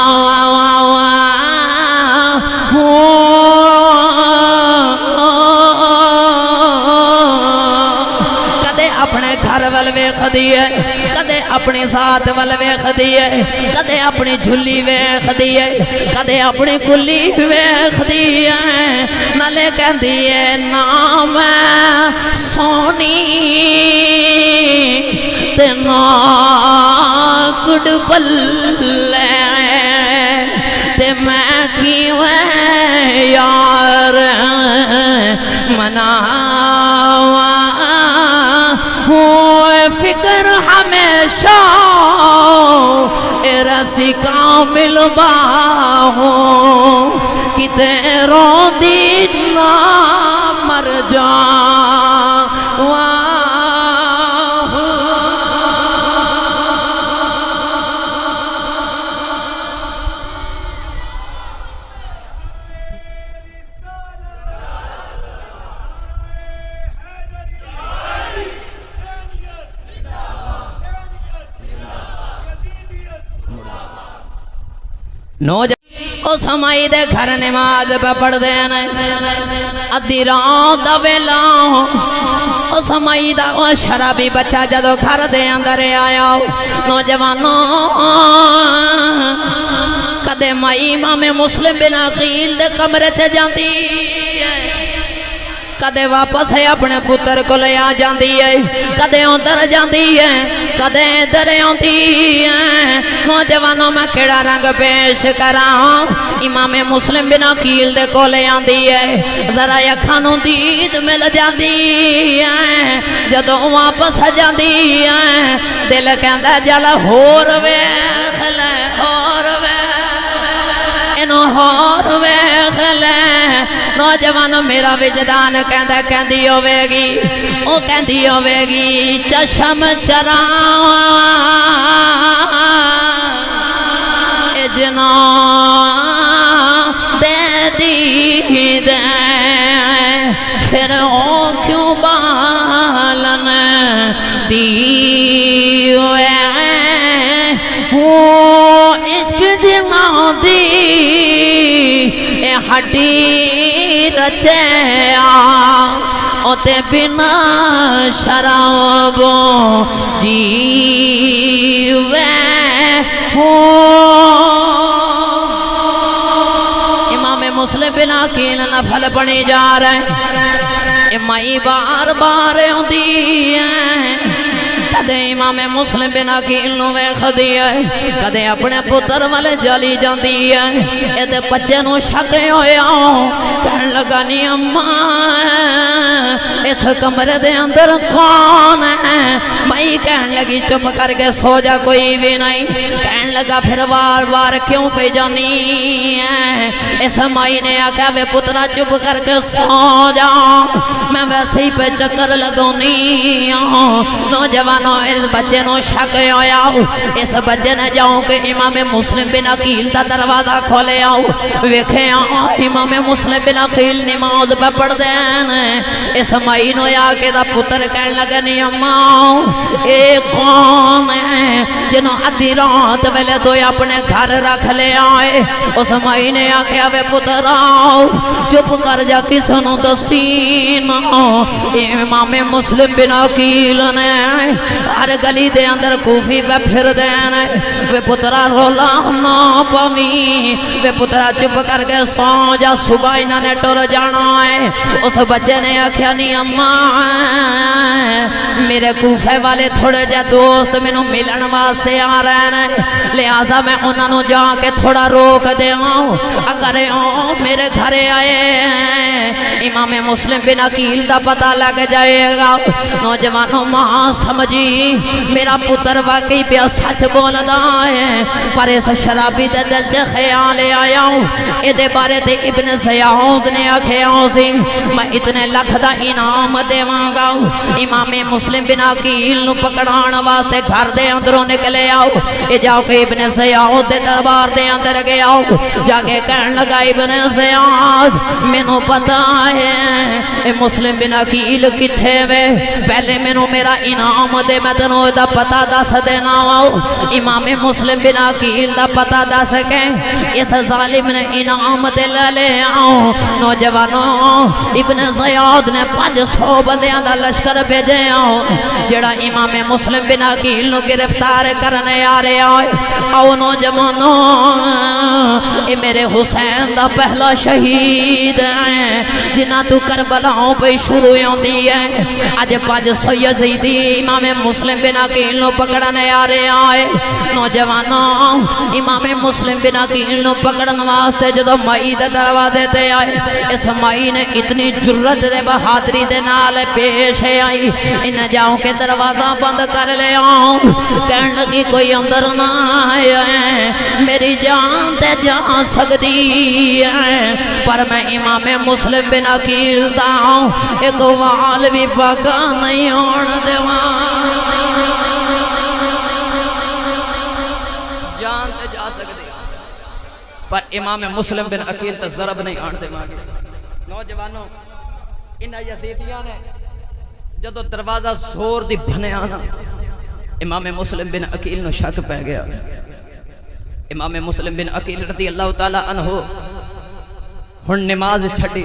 کدے اپنے گھر ول ویکھ دی ہے کدے اپنی ذات ول ویکھ دی ہے کدے اپنی جھلی ویکھ دی ہے کدے اپنی کلی ویکھ دی ہے نالے کہندی ہے نام سونی تے نا کڈ پلے تے میں کیویں یار مناواں فکر ہمیشہ رسی کامل باہوں کتے روندی نہ مر جاواں او سمائی دے گھر نماز پہ پڑھ دینے ادھی رات دا ویلا او سمائی دا او شرابی بچہ جدو گھر دے اندر آیا نوجوانوں کدے مائی امام مسلم بن عقیل دے کمرے سے جاندی کدے واپس ہے اپنے پتر کو لے آ جاندی ہے کدے اندر جاندی ہے کدے ادھر آندی ہے نوجوانوں میں کیڑا رنگ پیش کراں امام مسلم بن عقیل دے کو لے آندی ہے ذرا اکھاں نوں دید مل جاندی ہے جدوں واپس جاندی ہے دل کہندا جل ہور ویکھ لے ہور ویکھ لے نوجوانوں میرا وجدان کہندی ہوے گی او کہندی ہوے گی چشم چراواں جنا دے دی دے پھر او کیوں بالن دی عشق جنا دی ہڈی رچے تے بنا شرابوں جیوے امام مسلم بن عقیل نفل بنی جا رہے مائی بار بار ہوندی ہے کدے امام مسلم بن عقیل نو ویکھدی ہے کدے اپنے پتر والے جلی جاندی ہے اے بچے نو شک ہویا کہن لگا نی اماں اس کمرے دے اندر کون ہے میں کہن لگی چپ کر کے سو جا کوئی بھی نہیں کہن لگا پھر بار بار کیوں پہ جانی ہے اس مائی نے آکھا بے پترا چپ کر کے سو جا میں ویسے ہی پہ چکر لگونی نوجوانوں اس بچے نو شک ہویا اس بچے نے جاؤں کہ امام مسلم بن عقیل دا دروازہ کھولے آؤ ویکھے امام مسلم بن عقیل نماز پہ پڑھ دین اس مائی نو یا کے دا پتر کہن لگا نی اماں اے کون ہے جنہوں ادھی رات ویلے تو اپنے گھر رکھ لے آئے اس مائی نے آکھیا وے پتر آؤ چپ کر جا کسنو دسین امام مسلم بن عقیل نے ہر گلی دے اندر کوفی پہ پھر دین وے پترا رولا نہ پاوی وے پترا چپ کر کے سو جا صبح انہوں نے ٹر جانا ہے اس بچے نے آکھیا نی اماں میرے کوفے والے تھوڑے جا دوست منو ملن واسطے آ رہے ہیں لہذا میں انہوں نے جا کے تھوڑا روک دے اگر میرے گھرے آئے امام مسلم بن عقیل دا پتہ لگ جائے گا نوجوانوں ماں سمجھی میرا پتر واقعی پہ سچ بولدا ہے پر اس شرابی دے دل چ خیال آیا اے دے بارے تے ابن سیاحود نے آکھیا سی میں اتنے لکھ دا انعام دیواں گا امام مسلم بن عقیل نو پکڑان واسطے گھر دے اندروں نکلے آؤ اے جاؤ کہ ابن سیاحود دے دربار دے اندر گئے آؤ جا کے کہن لگا ابن سیاحود مینوں پتہ ہے اے مسلم بن عقیل کتھے وے پہلے مینوں میرا انعام دے میں تینوں دا پتہ دس دینا آؤ امام مسلم بن عقیل دا پتہ دس کے اس ظالم نے انعام دے لے آؤ نوجوانوں ابن سیاحود نے 500 بندیاں دا لشکر بھیجے آؤ جڑا امام مسلم بن عقیل نو گرفتار کرنے آ رہے آئے آؤ نوجوانوں اے میرے حسین دا پہلا شہید ہے جنہ تو کربلاؤں پہ شروع ہوندی ہے آج 500 یزیدی امام مسلم بن عقیل نو پکڑنے آ رہے آئے نوجوانوں امام مسلم بن عقیل نو پکڑن واسطے جدو مائی دے دروازے تے آئے اس مائی نے اتنی جرت دے بہادری دے نال پیش آئی انہیں جاؤں کے دروازہ بند کر لے آؤں کہنے کی کوئی اندر نہ آئے میری جان تے جان سکتی ہے پر میں امام مسلم بن عقیل داؤں ایک وال بھی پکا نہیں ہونے دیوان جان تے جا سکتی پر امام مسلم بن عقیل تے ضرب نہیں آنتے مانگے نوجوانوں انہا یزیدیاں نے جدو دروازہ زور دی بھنے آنا امام مسلم بن عقیل نو شک پہ گیا امام مسلم بن عقیل رضی اللہ تعالیٰ عنہ ہن نماز چھڑی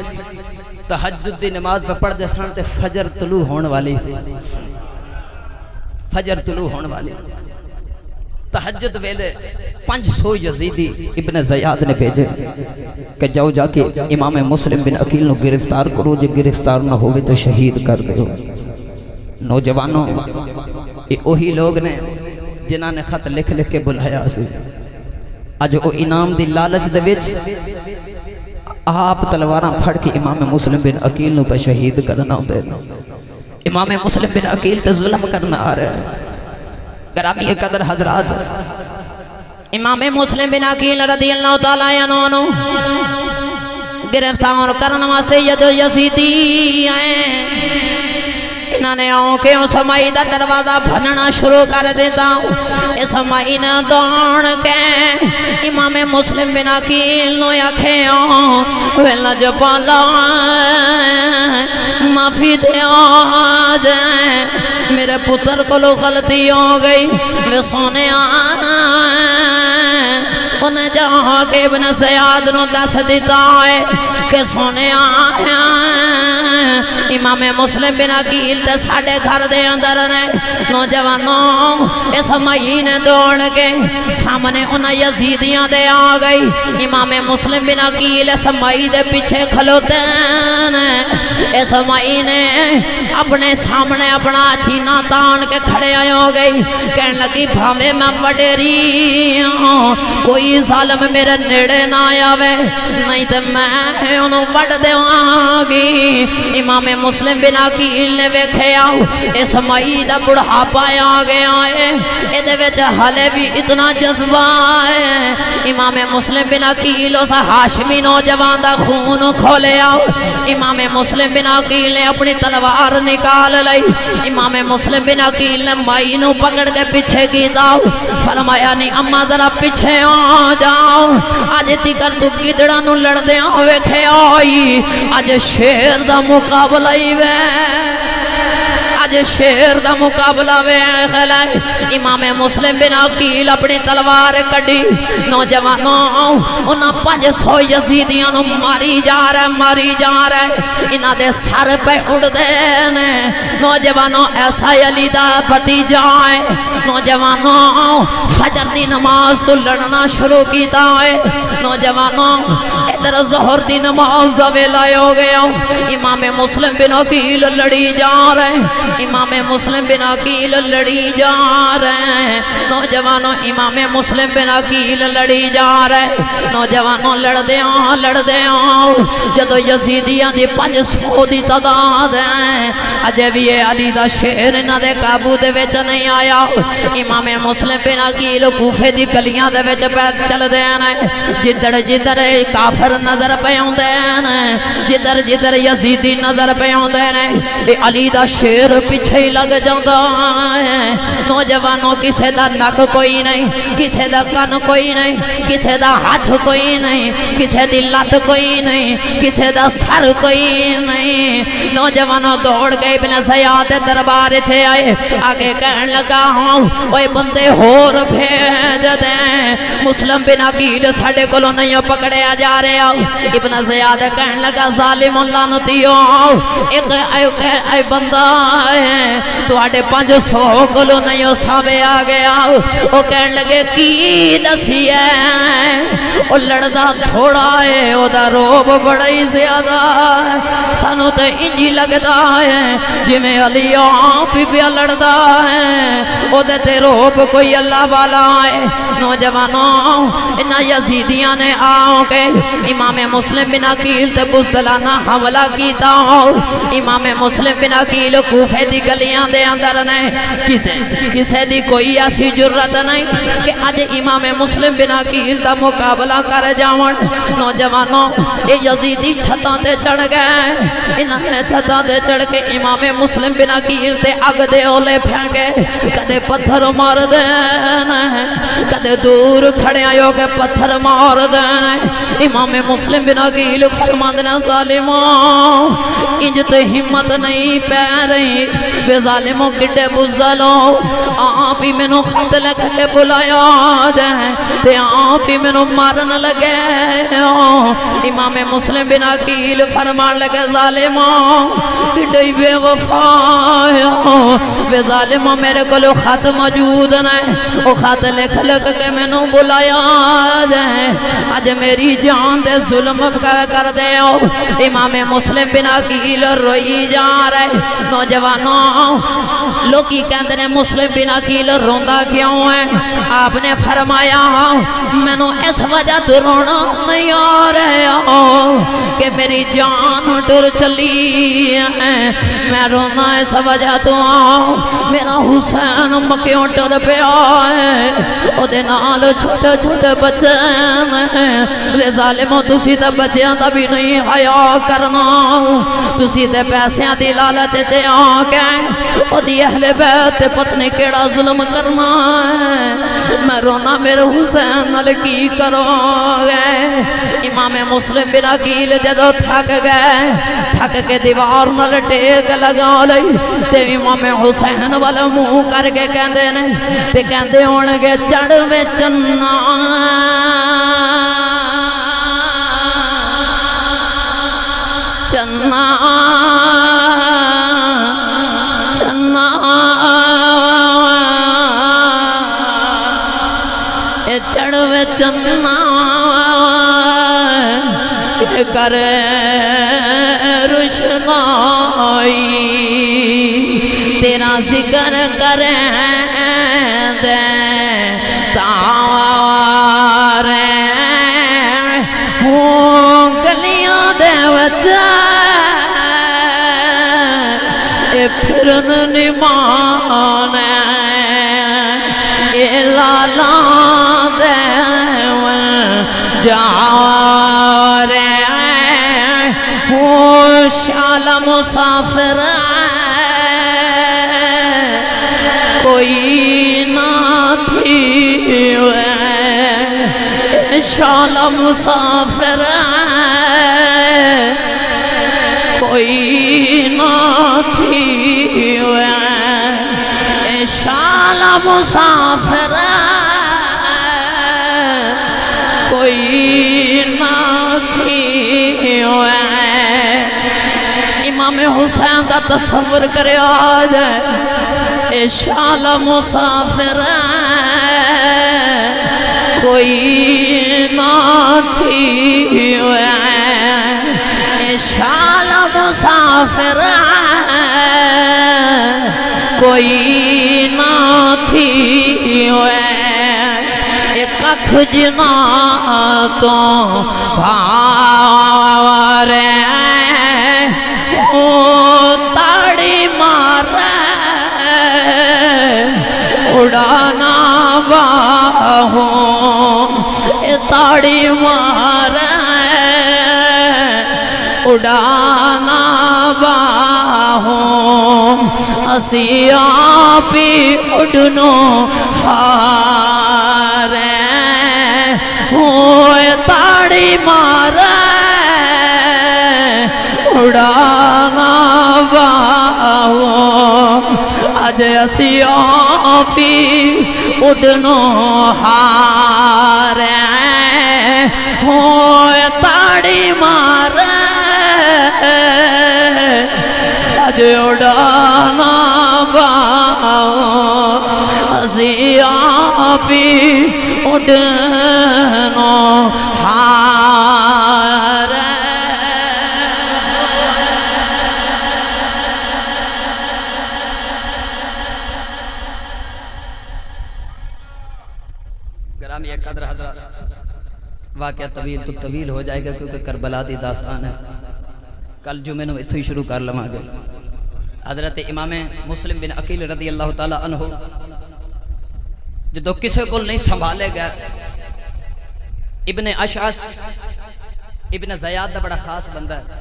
تہجد دی نماز پہ پڑھ دے سانتے فجر طلوع ہون والی سے فجر طلوع ہون والی تہجد ویلے 500 یزیدی ابن زیاد نے بھیجے کہ جاؤ جا کے امام مسلم بن عقیل نو گرفتار کرو جے گرفتار نہ ہوئے تو شہید کر دے نوجوانوں یہ وہی لوگ نے جنہاں نے خط لکھ لکھ کے بلایا سی اج او انعام دی لالچ دے وچ آپ تلواراں پھڑ کے امام مسلم بن عقیل نو پہ شہید کرنا دے امام مسلم بن عقیل تے ظلم کرنا آ رہا ہے گرامی قدر حضرات امام مسلم بن عقیل رضی اللہ تعالیٰ عنہ گرفتار کرنے واسطے یزیدی آئے انہوں نے آنکھیں سمائی دا دروازہ بھننا شروع کر دیتا سمائی نے دوڑ کے امام مسلم بن عقیل نو آنکھیں ویلا جو پالا معافی دے آج میرے پتر کو لو غلطی ہو گئی میں سونے انہیں جہاں کے ابن سیاد نو دس دیتا ہے کہ سونے امام مسلم بن عقیل تے ساڑھے گھر دے اندر نے نوجوانوں اس مئی نے دوڑ کے سامنے انہیں یزیدیاں دے آ گئی امام مسلم بن عقیل اس مئی دے پیچھے کھلوتے ہیں اس مئی نے اپنے سامنے اپنا چینا تان کے کھڑے آئے ہو گئی کہنے لگی بھامے میں وڈیری ہوں کوئی ظالم میرے نیڑے نہ آوے نہیں تو میں انہوں وڈ دیواں گی امام مسلم بن عقیل نے ویکھے آؤ اس مئی دا بڑھاپا آ گیا ہے ادھے وچ حالے بھی اتنا جذبہ ہے امام مسلم بن عقیل اس ہاشمی نوجوان دا خون کھولے آؤ امام مسلم بن عقیل نے اپنی تلوار نکال لئی امام مسلم بن عقیل نے مائی نو پکڑ کے پیچھے کی داؤ فرمایا نہیں اما ذرا پیچھے آ جاؤ آج تکر تو گدڑا نو لڑ دے ہوئے کھے آئی آج شیر دا مقابلہ ہی وے آج شیر دا مقابلہ وے خلائے امام مسلم بن عقیل اپنی تلوار کڑی نوجوانوں انہاں 500 یزیدیاں نو ماری جا رہے انہاں دے سر پہ اڑ دے نے نوجوانوں ایسا علی دا بھتیجا ہے نوجوانوں فجر دی نماز تو لڑنا شروع کیتا ہے نوجوانوں ادھر ظہر دی نماز دا ویلا ہو گیا امام مسلم بن عقیل لڑی جا رہے امام مسلم بن عقیل لڑی جا رہے نوجوانوں امام مسلم بن عقیل لڑی جا رہے نوجوانوں لڑ دے جدو یزیدیاں دی 500 دی تعداد ہے اجے بھی علی دا شیر انہاں دے قابو دے وچ نہیں آیا امام مسلم بن عقیل کوفے دی گلیاں دے وچ پید چل دے جدر کافر نظر پہ آندے جدر یزیدی نظر پہ آندے علی دا شیر پیچھے ہی لگ جاندہ ہے نوجوانوں کسے دا نک کوئی نہیں کسے دا کن کوئی نہیں کسے دا ہاتھ کوئی نہیں کسے دی لات کوئی نہیں کسے دا سر کوئی نہیں نوجوانوں دوڑ گئے ابن زیاد دربار چھے آئے آگے کہن لگا ہوں اوہ بندے ہور بھیج دیں مسلم بن عقیل ساڑھے کلو نہیں پکڑے جا رہے آؤ ابن زیاد کہن لگا ظالم اللہ نتیو ایک بندہ ہے تو آٹے 500 کلو نہیں سامے آ گیا وہ کہن لگے کی دسی ہے وہ لڑدا تھوڑا ہے وہ دا روب بڑا ہی زیادہ ہے سانو تے انجی لگدا ہے جی میں علی آپ بھی لڑدا ہے وہ دے روب کوئی اللہ والا ہے نوجوانوں انہا یزیدیاں نے آؤں کے امام مسلم بن عقیل تے بزدلانہ حملہ کیتا ہوں امام مسلم بن عقیل کوفے دی گلیاں دے اندر نے کسے دی کوئی ایسی جرت نہیں کہ آج امام مسلم بن عقیل دا مقابلہ کر جاؤں نوجوانوں یہ یزیدی چھتاں دے چڑھ گئے انہاں نے چھتاں دے چڑھ کے امام مسلم بن عقیل تے اگ دے اولے پھینکے کدے پتھر مار دینے کدے دور کھڑے آئیو کے پتھر مار دینے امام مسلم بن عقیل فرماندنا ظالموں انجت ہمت نہیں پہ رہی بے ظالموں کٹے بزدلوں آپ ہی میں خط لکھ کے بلایا جائے تے آپ ہی میں مارن لگے امام مسلم بن عقیل فرمان لگے ظالموں کٹے بے وفا بے ظالموں میرے کو لو خط موجود نہیں وہ خط لکھ کے میں بلایا جائے آج میری جان دے ظلم کر دے امام مسلم بن عقیل روئی جا رہے نوجوانوں لوگی کہتے ہیں مسلم بن عقیل روندہ کیوں ہے آپ نے فرمایا میں نے اس وجہ تو رونا نہیں آ رہے کہ میری جان ٹر چلی ہے میں رونا اس وجہ تو میرا حسین مکیوں ٹر پہ آئے او دے نال چھوٹے چھوٹے بچے لے ظالموں تسی تے بچیاں تا بھی نہیں حیاء کرنا تسی تے پیسیاں دی لالچ تے آنکیں او دی اہل بیت پتنی کیڑا ظلم کرنا ہے میں رونا میرے حسین نال کی کرو گئے امام مسلم بن عقیل جدو تھک گئے تھک کے دیوار نال ٹیک لگا لئی تے امام حسین والا منہ کر کے کہندے نے تے کہندے ہونگے چڑھ میں چنا چنا اے چڑھوے چنا کر رشنائی تیرا ذکر کریں دے تارے ہوں گلیاں دے وچے اے پھرن نمانے اے لالا دے جارے ہوں شال مسافر کوئی نہ تھی شال مسافر کوئی نہ تھی شال مسافر کوئی نہ تھی امام حسین دا تصور کرے آج اے شال مسافر کوئی نہ تھی اے شال مسافر کوئی نہ تھی ایک اکھ جنا تو بھارے تاڑی مارے اڑانا باہوں تاڑی مارے اڑانا باہوں اسی آپی اڑنوں ہارے ہوئے تاڑی مارے اڑانا باہوں آج اسی آپی اڑنوں ہارے ہوئے تاڑی مارے آج اڑانا باہوں اسی آپی اڑنوں ہارے گرامی قدر حضرات واقعہ طویل تو طویل ہو جائے گا کیونکہ کربلا دی داستان ہے کل جمعہ نو اتھو ہی شروع کر لما گے حضرت امام مسلم بن عقیل رضی اللہ تعالیٰ عنہ جدو کسے کو نہیں سنبھالے گا ابن اشعث ابن زیاد دا بڑا خاص بندہ ہے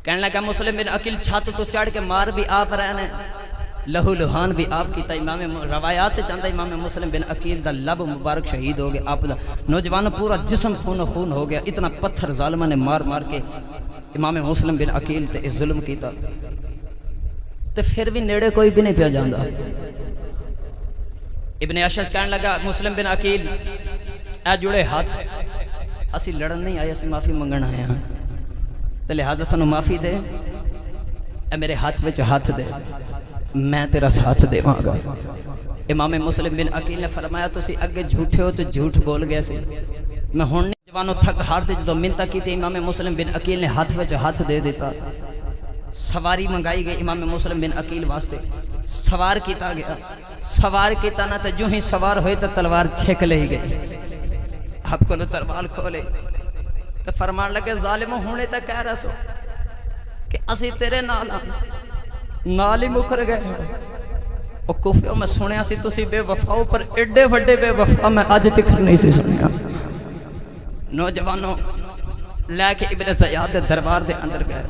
کہنے لگا مسلم بن عقیل چھات تو چڑھ کے مار بھی آپ رہنے لہو لہان بھی آپ کی تا امام روایات چاندہ امام مسلم بن عقیل دا لب مبارک شہید ہو گیا آپ دا نوجوان پورا جسم خون و خون ہو گیا اتنا پتھر ظالمہ نے مار مار کے امام مسلم بن عقیل تے اس ظلم کیتا تے پھر بھی نیڑے کوئی بھی نہیں پیا جاندہ ابن اشعث کہنے لگا مسلم بن عقیل اے جڑے ہاتھ اسی لڑن نہیں آئے اسی معافی منگن آئے ہیں تے لہذا سنو معافی دے اے میرے ہاتھ وچ ہاتھ دے میں تیرا ساتھ دے مانگا امام مسلم بن عقیل نے فرمایا تو اسی اگے جھوٹے ہو تو جھوٹ بول گئے سے میں ہوننے جوانوں تھک ہار دے جدو منتہ کی تھی امام مسلم بن عقیل نے ہاتھ وچ ہاتھ دے دیتا سواری منگائی گئی امام مسلم بن عقیل واسطے سوار کیتا گیا سوار کیتا نہ تو جو ہی سوار ہوئے تو تلوار چھک لے گئی آپ کو تلوار کھولے تو فرمان لگے ظالموں ہونے تک کہہ رہا سو کہ اسی تیرے نال ہی مکر گئے اور کفیوں میں سنیا سی تو سی بے وفاؤں پر اڈے وڈے بے وفا میں آج تک نہیں سی سنیا نوجوانوں لے کے ابن زیاد دربار دے اندر گئے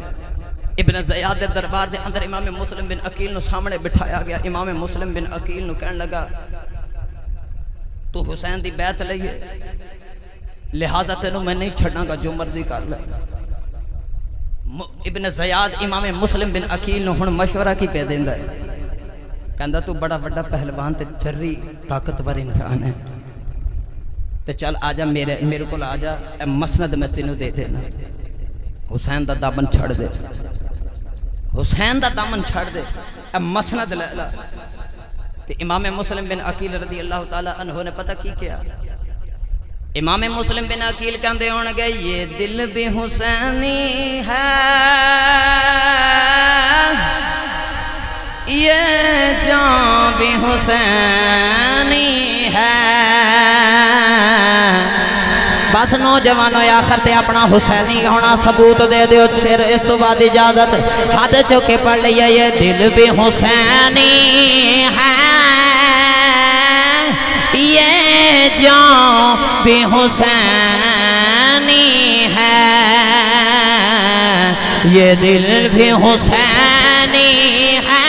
ابن زیاد دربار دے اندر امام مسلم بن عقیل نو سامنے بٹھایا گیا امام مسلم بن عقیل نو کہنے لگا تو حسین دی بیعت لئیے لہذا تینوں میں نہیں چھڑنا گا جو مرضی کر لے ابن زیاد امام مسلم بن عقیل نو ہن مشورہ کی پہ دیندہ ہے کہندہ تو بڑا بڑا پہلوان تے جری طاقتور انسان ہے تے چل آجا میرے کو آجا اے مسند میں تینوں دے دینا حسین دا دامن چھڑ دے حسین دا دامن چھڑ دے اے مسند لے لا تو امام مسلم بن عقیل رضی اللہ تعالی عنہ نے پتہ کی کیا؟ امام مسلم بن عقیل کہندے ہون گے یہ دل بھی حسینی ہے، یہ جان بھی حسینی ہے۔ بس نوجوانوں آخر تے اپنا حسینی ہونا ثبوت دے دیو، پھر اس تو بعد اجازت ہاتھ چوکے پڑھ لیا یہ دل بھی حسینی ہے، یہ جان بھی حسینی ہے، یہ دل بھی حسینی ہے،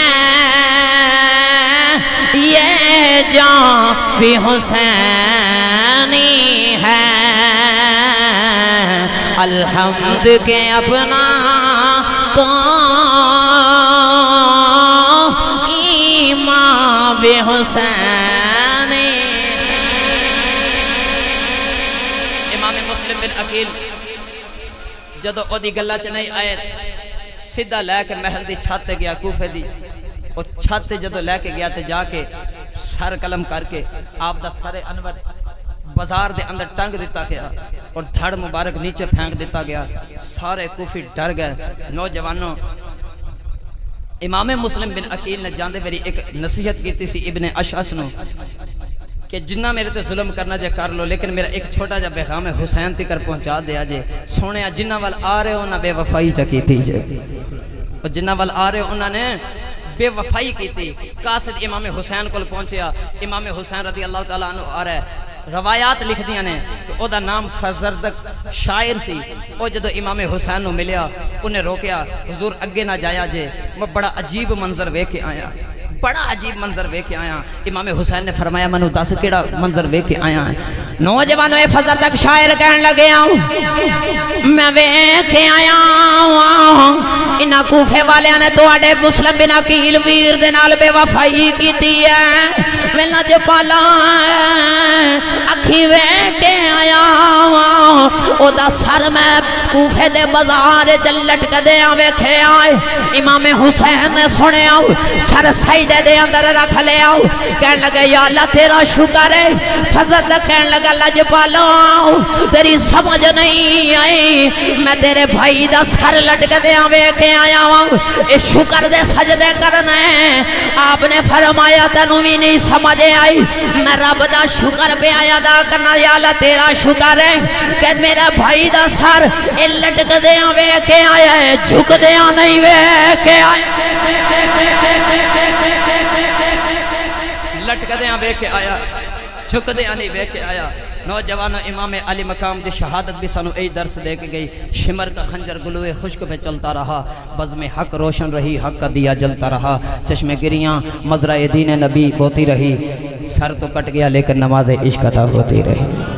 یہ جان بھی حسینی ہے۔ الحمد کے اپنا تو امام بھی حسینی۔ امام مسلم بن عقیل جدو او دی گلہ چ نہیں آئے سیدھا لے کے محل دی چھت تے گیا کوفے دی، اور چھت تے جدو لے کے گیا تے جا کے سر قلم کر کے آپ دا سر انور بازار دے اندر ٹنگ دیتا گیا اور دھڑ مبارک نیچے پھینک دیتا گیا۔ سارے کوفی ڈر گئے۔ نوجوانوں امام مسلم بن عقیل نے جاندے میری ایک نصیحت کی سی ابن اشعث نو کہ جنہ میرے تے ظلم کرنا جے کر لو، لیکن میرا ایک چھوٹا جا پیغام حسین تکر پہنچا دیا جے۔ سونے جنہ وال آ رہے انہاں بے وفائی چکی تھی جے، اور جنہ وال آ رہے انہاں نے بے وفائی کی تھی۔ قاصد امام حسین کو پہنچیا، امام حسین رضی اللہ تعالیٰ عنہ آ رہا ہے۔ روایات لکھ دیا نے کہ او دا نام فرزردک شاعر سی۔ او جدو امام حسین نو ملیا انہیں روکیا، حضور اگے نہ جایا جے، میں بڑا عجیب منظر وے کے آیا، بڑا عجیب منظر وے کے آیا۔ امام حسین نے فرمایا منو دس کیڑا منظر وے کے آیا ہے؟ نوجوانوں اے فرزردک شاعر کہن لگے آؤں میں وے کے آیا انہاں کوفے والے نے توڑے مسلم بن عقیل ویر دے نال بے وفائی کی دی ہے، ملنا جے پالا اکھی وے کے آیا او دا سر میں کوفے دے بازار چلٹ کدے آوے کھے آئے۔ امام حسین نے سنے آؤ سر سجدے دے اندر رکھ لے آؤ، کہن لگے یا اللہ تیرا شکر ہے۔ فضل کہن لگا اللہ جپالو تیری سمجھ نہیں آئی، میں تیرے بھائی دا سر لٹک دے آوے کے آیا ہوں، اس شکر دے سجدے کرنا ہے۔ آپ نے فرمایا تنو بھی نہیں سمجھ آئی، میں رب دا شکر پہ آیا دا کرنا، یا اللہ تیرا شکر ہے کہ میرا بھائی دا سر لٹک دے آوے کے آیا ہے، جھک دے آ نہیں وے کے آیا، لٹک دے آوے کے آیا، جھک دے آ نہیں وے کے آیا۔ نوجوان امام علی مقام دی شہادت بھی سانو ای درس دے کے گئی، شمر کا خنجر گلوے خشک پہ چلتا رہا، بزم حق روشن رہی، حق کا دیا جلتا رہا، چشم گریاں مزرعہ دین نبی بوتی رہی، سر تو کٹ گیا لیکن نماز عشق عطا ہوتی رہی۔